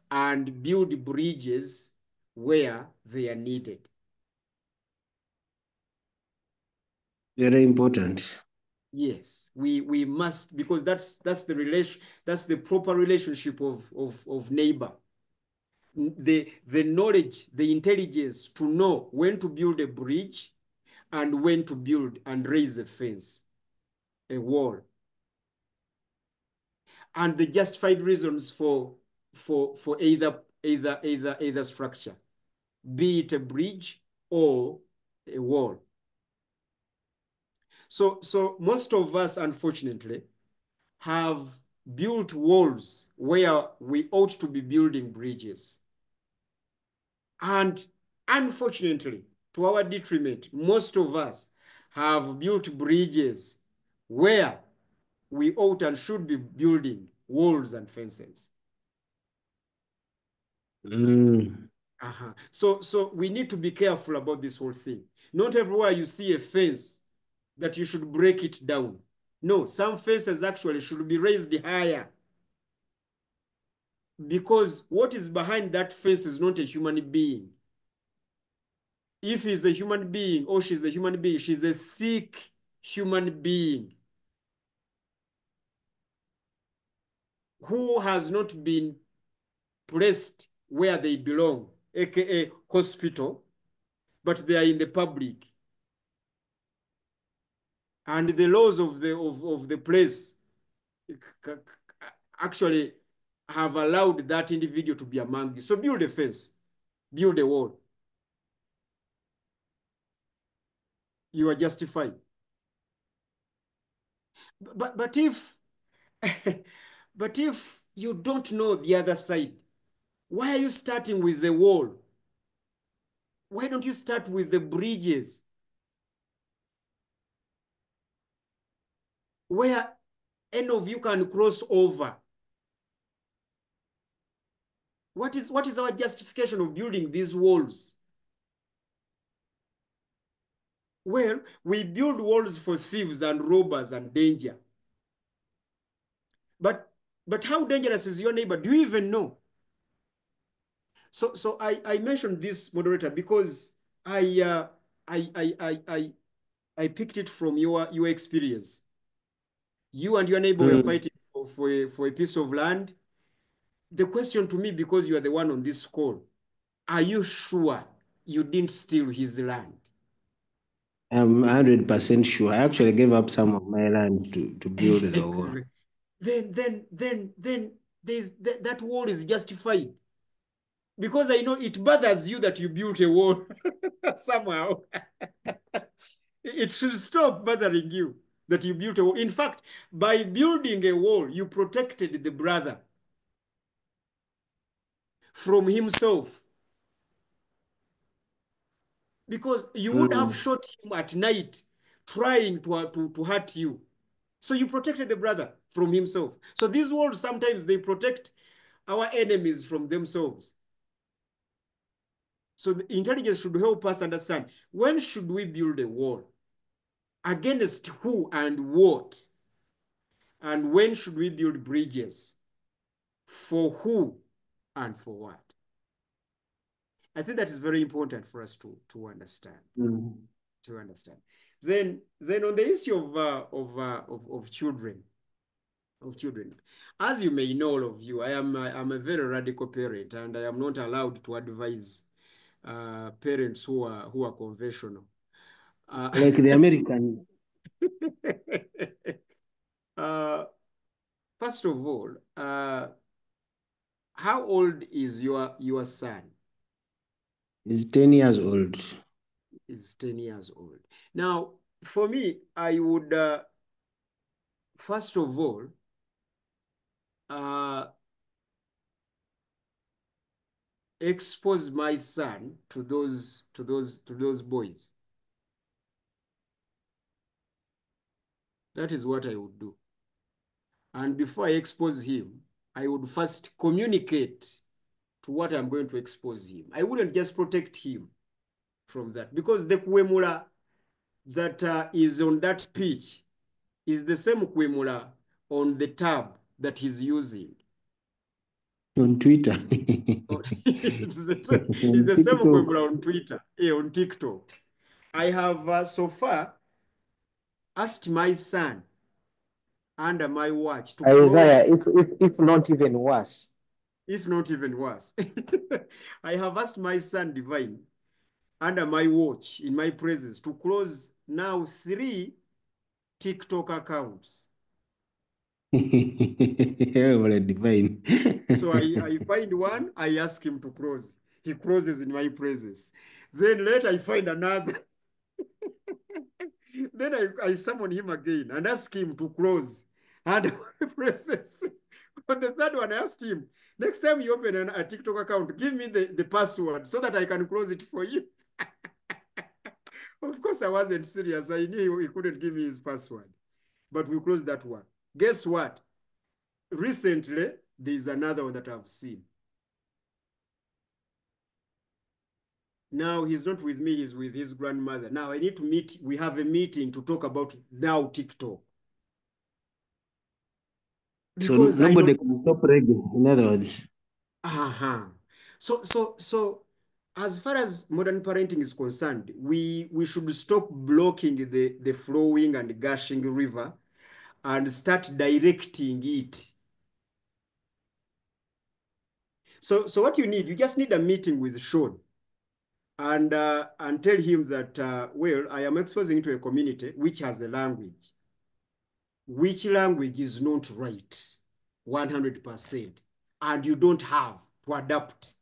and build bridges where they are needed. Very important. Yes, we must, because that's the proper relationship of neighbor. The knowledge, the intelligence to know when to build a bridge and when to build and raise a fence, a wall, and the justified reasons for either structure, be it a bridge or a wall. So most of us, unfortunately, have built walls where we ought to be building bridges. And unfortunately, to our detriment, most of us have built bridges where we ought and should be building walls and fences. So we need to be careful about this whole thing. Not everywhere you see a fence that you should break it down. No, some fences actually should be raised higher, because what is behind that fence is not a human being. If he's a human being or she's a human being, she's a sick human being who has not been placed where they belong, aka hospital, but they are in the public. And the laws of the place actually have allowed that individual to be among you. So build a fence, build a wall. You are justified. But if but if you don't know the other side, why are you starting with the wall? Why don't you start with the bridges where any of you can cross over? What is our justification of building these walls? Well, we build walls for thieves and robbers and danger. But how dangerous is your neighbor? Do you even know? So I mentioned this, moderator, because I picked it from your experience. You and your neighbor were fighting for a piece of land. The question to me, because you are the one on this call, are you sure you didn't steal his land? I'm 100% sure. I actually gave up some of my land to build the wall. Then that wall is justified. Because I know it bothers you that you built a wall somehow. It should stop bothering you that you built a wall. In fact, by building a wall, you protected the brother from himself. Because you would have shot him at night trying to hurt you. So you protected the brother from himself. So these walls, sometimes they protect our enemies from themselves. So the intelligence should help us understand, when should we build a wall? Against who and what? And when should we build bridges? For who and for what? I think that is very important for us to understand. To understand. Then on the issue of children, as you may know, all of you, I'm a very radical parent, and I am not allowed to advise parents who are conventional. Like the American. First of all, how old is your son? He's 10 years old. Is 10 years old. Now, for me, I would, first of all, expose my son to those boys. That is what I would do. And before I expose him, I would first communicate to what I'm going to expose him. I wouldn't just protect him from that, because the Kwemula that is on that pitch is the same Kwemula on the tab that he's using. On Twitter. It's On the same TikTok. Kwemula on Twitter, on TikTok. I have so far asked my son under my watch to Isaiah, close, if not even worse. if not even worse. I have asked my son Divine under my watch in my presence to close now 3 TikTok accounts. Well, divine. So I find one, I ask him to close. He closes in my presence. Then later I find another. Then I summon him again and ask him to close. And my presence. On the third one, I asked him, next time you open a TikTok account, give me the password so that I can close it for you. Of course, I wasn't serious. I knew he couldn't give me his password. But we closed that one. Guess what? Recently, there's another one that I've seen. Now he's not with me, he's with his grandmother. Now I need to meet, we have a meeting to talk about now TikTok. Because so nobody can stop reggae, in other words. So as far as modern parenting is concerned, we should stop blocking the flowing and gushing river and start directing it. So what you need, you just need a meeting with Sean and tell him that, well, I am exposing to a community which has a language. Which language is not right 100%, and you don't have to adapt.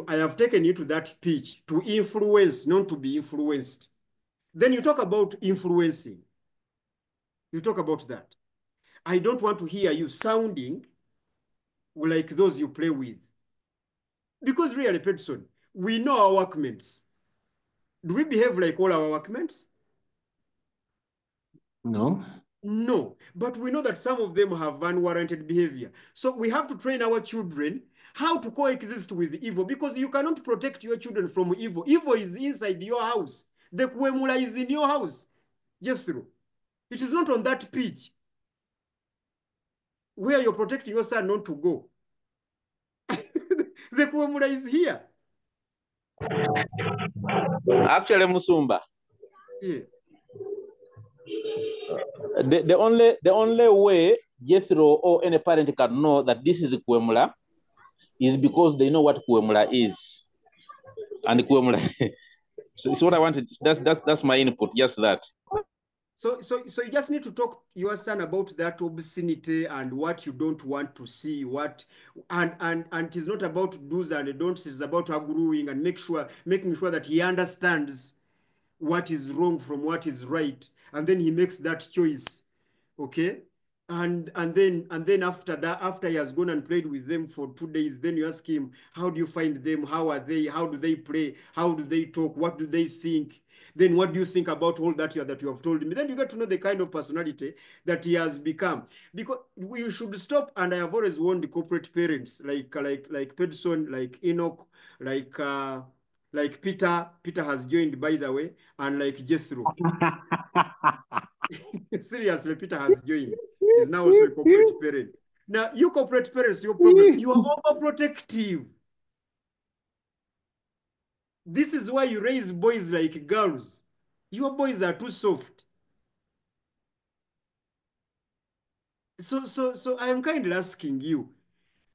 I have taken you to that pitch to influence, not to be influenced. Then you talk about influencing. You talk about that. I don't want to hear you sounding like those you play with. Because really, Peterson, we know our workmates. Do we behave like all our workmates? No. No, but we know that some of them have unwarranted behavior. So we have to train our children how to coexist with evil, because you cannot protect your children from evil. Evil is inside your house. The Kwemula is in your house. Just through. It is not on that pitch where you're protecting your son not to go. The Kwemula is here. Actually, Musumba, Yeah. the only way Jethro or any parent can know that this is Kwemula is because they know what Kwemula is. And Kwemula, so what I wanted, that's my input, just that. So you just need to talk to your son about that obscenity and what you don't want to see, and it is not about do's and don'ts, it's about agreeing and making sure that he understands what is wrong from what is right, and then he makes that choice. Okay. And then after that, after he has gone and played with them for 2 days, then you ask him, how do you find them? How are they? How do they play? How do they talk? What do they think? Then what do you think about all that you have told me? Then you get to know the kind of personality that he has become. Because we should stop, and I have always warned the corporate parents, like Pedson, like Enoch, like Peter. Peter has joined, by the way, and like Jethro. Seriously, Peter has joined. He's now also a corporate parent. Now, you corporate parents, your problem, you are overprotective. This is why you raise boys like girls. Your boys are too soft. So I am kindly asking you,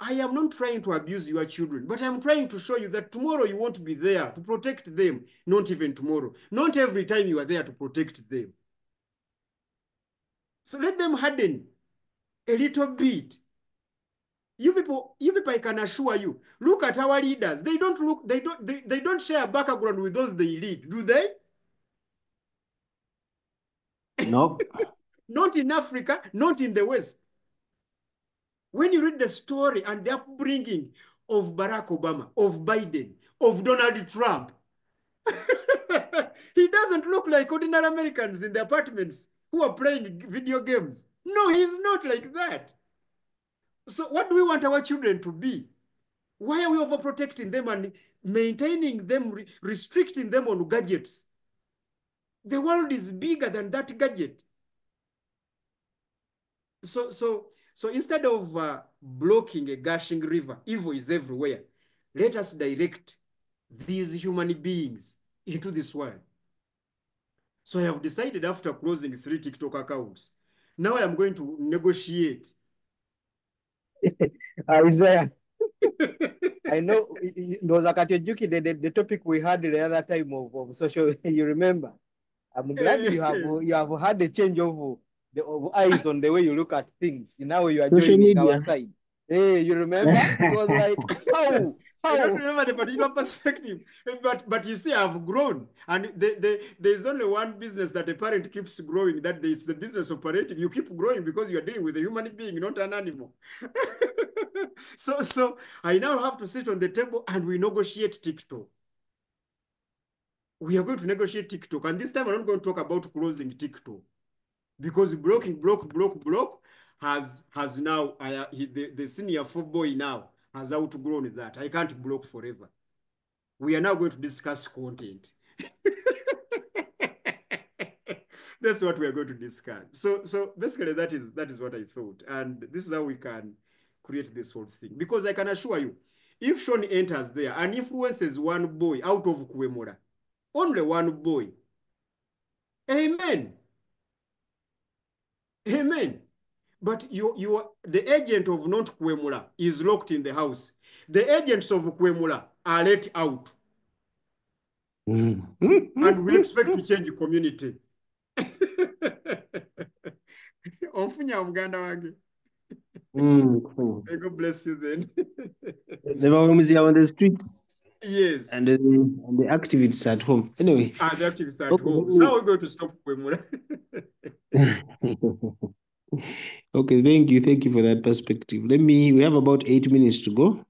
I am not trying to abuse your children, but I'm trying to show you that tomorrow you won't be there to protect them. Not even tomorrow. Not every time you are there to protect them. So let them harden a little bit. You people, I can assure you, look at our leaders. They don't share a background with those they lead, do they? No. Not in Africa, not in the West. When you read the story and the upbringing of Barack Obama, of Biden, of Donald Trump, he doesn't look like ordinary Americans in the apartments who are playing video games. No, he's not like that. So what do we want our children to be? Why are we overprotecting them and maintaining them, restricting them on gadgets? The world is bigger than that gadget. So instead of blocking a gushing river, evil is everywhere. Let us direct these human beings into this world. So I have decided after closing 3 TikTok accounts, now I am going to negotiate. Isaiah, I know there was a Katchup, the topic we had the other time of social, you remember? I'm glad you have had a change of eyes on the way you look at things. Now you are Social joining our media. side. Hey, you remember? It was like, how? I don't remember the particular perspective, but you see, I've grown, and there's only one business that a parent keeps growing. That is the business of parenting. You keep growing because you are dealing with a human being, not an animal. So I now have to sit on the table and we negotiate TikTok. We are going to negotiate TikTok, and this time I'm not going to talk about closing TikTok because blocking, block has now the senior boy now has outgrown that. I can't block forever. We are now going to discuss content. That's what we are going to discuss. So basically that is what I thought, and this is how we can create this whole thing. Because I can assure you, if Sean enters there and influences one boy out of Kwemura, only one boy, amen, amen. But the agent of not Kwemura is locked in the house. The agents of Kwemura are let out, and we expect to change the community. Ofunya muganda wange. May God bless you then. The Bangladeshi are on the street Yes. and the activists at home. Anyway. And the activists at Okay, home. So how are we going to stop Kwemura? Okay, thank you for that perspective. We have about 8 minutes to go.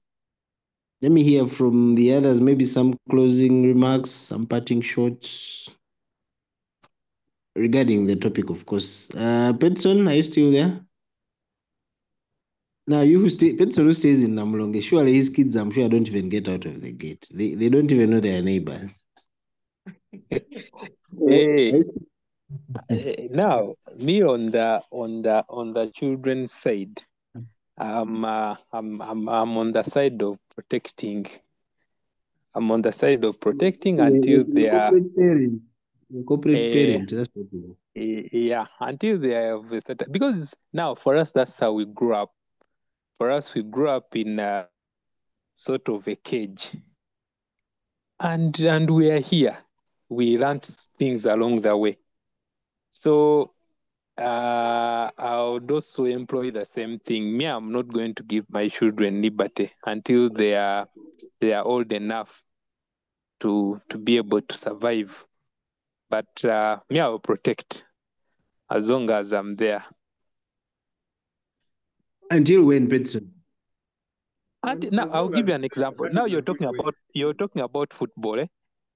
Let me hear from the others, maybe some closing remarks, some parting shots regarding the topic, of course. Benson, are you still there? Now, Benson who stays in Namlonge, surely his kids, I'm sure, don't even get out of the gate. They don't even know their neighbors. Hey, now me on the children's side, I'm on the side of protecting. I'm on the side of protecting until they are corporate parent. That's what you know. yeah, until they have a certain, because now for us that's how we grew up. For us, we grew up in a sort of a cage, and we are here. We learned things along the way. So I would also employ the same thing. Me, I'm not going to give my children liberty until they are old enough to be able to survive. But me, I will protect as long as I'm there. Until when, Benson? Now I'll give you an example. Now you're talking about football.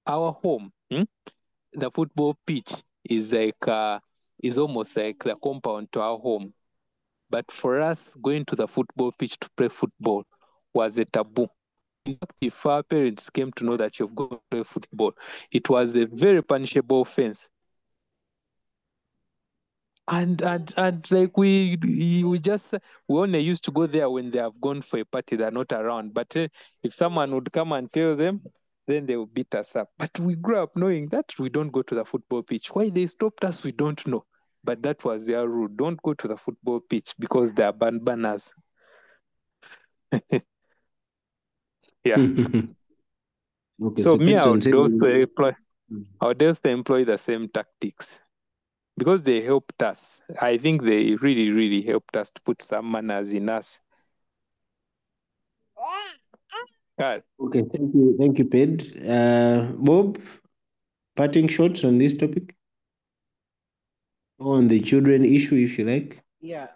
Our home, the football pitch is like is almost like the compound to our home. But for us, going to the football pitch to play football was a taboo. In fact, if our parents came to know that you've got to play football, it was a very punishable offense. And like we only used to go there when they have gone for a party, they're not around. But if someone would come and tell them, then they will beat us up. But we grew up knowing that we don't go to the football pitch. Why they stopped us, we don't know. But that was their rule. Don't go to the football pitch because they are banners. Yeah. Okay, So me, Benson I would also employ the same tactics because they helped us. I think they really, really helped us to put some manners in us. God. Okay, thank you, Ped. Bob, parting shots on this topic, on the children issue, if you like. Yeah,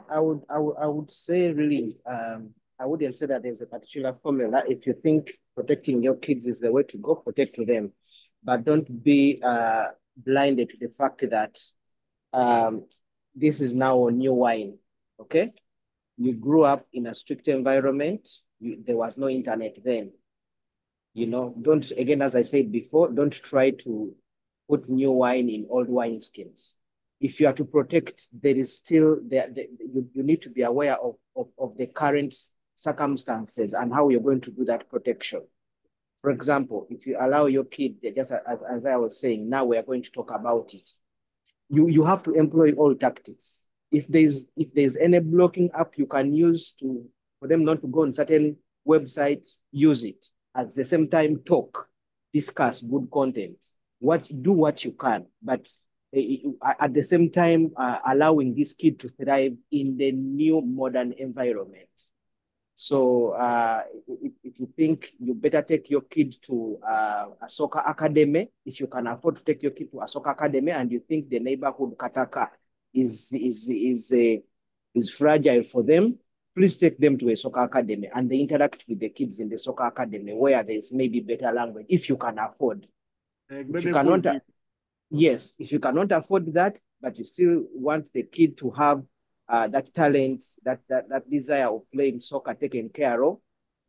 I would say really, I wouldn't say that there's a particular formula. If you think protecting your kids is the way to go, protect them, but don't be blinded to the fact that this is now a new wine, okay? You grew up in a strict environment. There was no internet then. You know, don't, again, as I said before, don't try to put new wine in old wine skins. If you are to protect, there is still, you need to be aware of the current circumstances and how you're going to do that protection. For example, if you allow your kid, just as I was saying, now we are going to talk about it. You have to employ all tactics. If there's any blocking app you can use for them not to go on certain websites, use it. At the same time, talk, discuss good content. Do what you can, but at the same time, allowing this kid to thrive in the new modern environment. So if you think you better take your kid to a soccer academy, if you can afford to take your kid to a soccer academy and you think the neighborhood kataka is fragile for them, please take them to a soccer academy and they interact with the kids in the soccer academy where there's maybe better language, if you can afford. If you cannot, yes, if you cannot afford that, but you still want the kid to have that talent, that desire of playing soccer taken care of,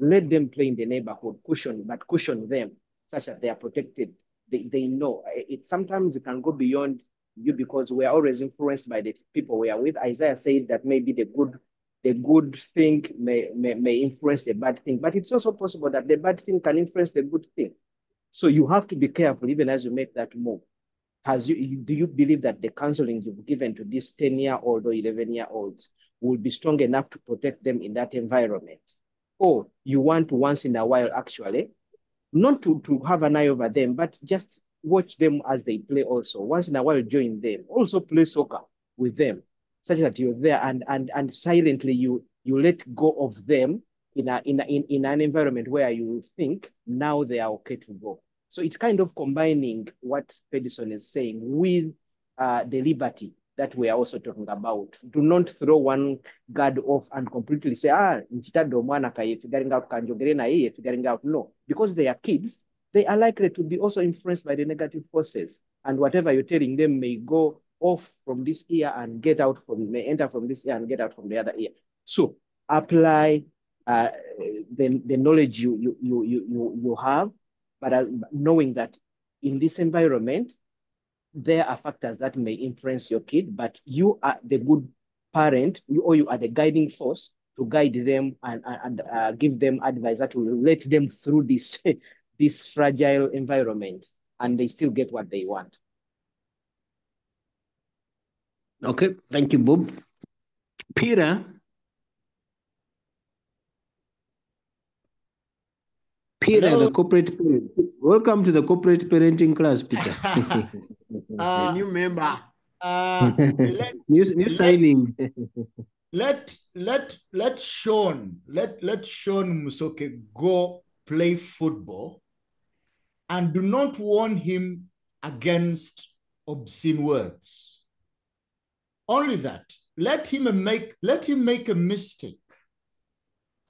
let them play in the neighborhood, cushion them such that they are protected. They know. Sometimes it can go beyond you because we are always influenced by the people we are with. Isaiah said that maybe the good thing may influence the bad thing, but it's also possible that the bad thing can influence the good thing. So you have to be careful even as you make that move. Do you believe that the counseling you've given to these 10-year-old or 11-year-olds will be strong enough to protect them in that environment? Or you want to once in a while, actually, not to have an eye over them, but just watch them as they play also. Once in a while, join them. Also play soccer with them, such that you're there and silently you let go of them in an environment where you think now they are okay to go. So it's kind of combining what Pedersen is saying with the liberty that we are also talking about. Do not throw one guard off and completely say, figuring out. No, because they are kids, they are likely to be also influenced by the negative forces. And whatever you're telling them may go off from this ear and may enter from this ear and get out from the other ear. So apply the knowledge you have, but knowing that in this environment, there are factors that may influence your kid, but you are the good parent, you are the guiding force to guide them and give them advice that will let them through this, this fragile environment and they still get what they want. Okay, thank you, Bob. Peter, Hello? the corporate parent. Welcome to the corporate parenting class, Peter. New member. New signing. Let Sean Musoke go play football and do not warn him against obscene words. Only that. Let him make a mistake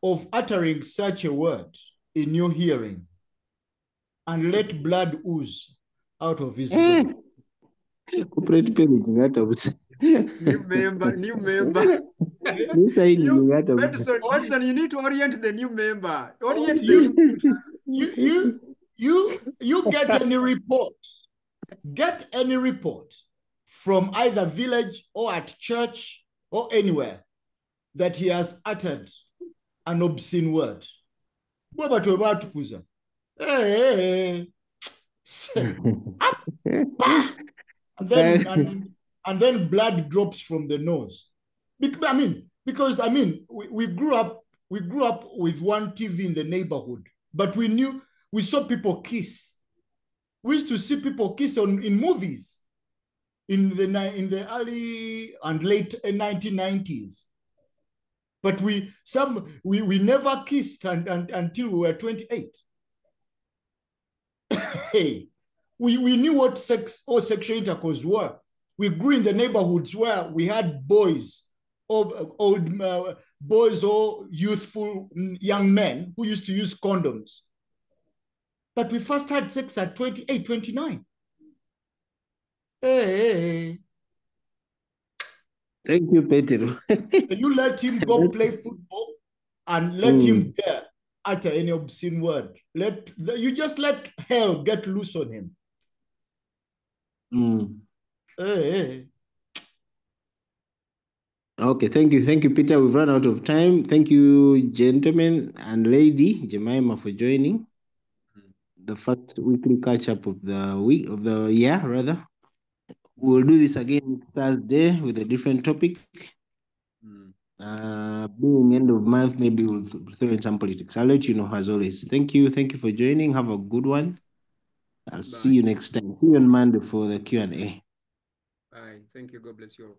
of uttering such a word in your hearing and let blood ooze out of his brain. Corporate parenting, that was. New member. New signing, that was. Edson, you need to orient the new member. Orient the new You get any report. Get any report from either village or at church or anywhere that he has uttered an obscene word. And then blood drops from the nose. Because we grew up with one TV in the neighborhood, but we saw people kiss. We used to see people kiss in movies in the early and late 1990s. But we never kissed until we were 28. Hey, we knew what sex or sexual intercourse were. We grew in the neighborhoods where we had boys, boys or youthful young men who used to use condoms. But we first had sex at 28, 29. Hey. Thank you, Petero. You let him go play football and let him dare utter any obscene word. You just let hell get loose on him. Hey. Okay, thank you, Peter. We've run out of time. Thank you, gentlemen and lady Jemima, for joining the first weekly catch up of the year, rather. We'll do this again next Thursday with a different topic. Being end of month, maybe we'll throw in some politics. I'll let you know as always. Thank you for joining. Have a good one. I'll see you next time. See you on Monday for the Q&A. Bye. Thank you. God bless you all.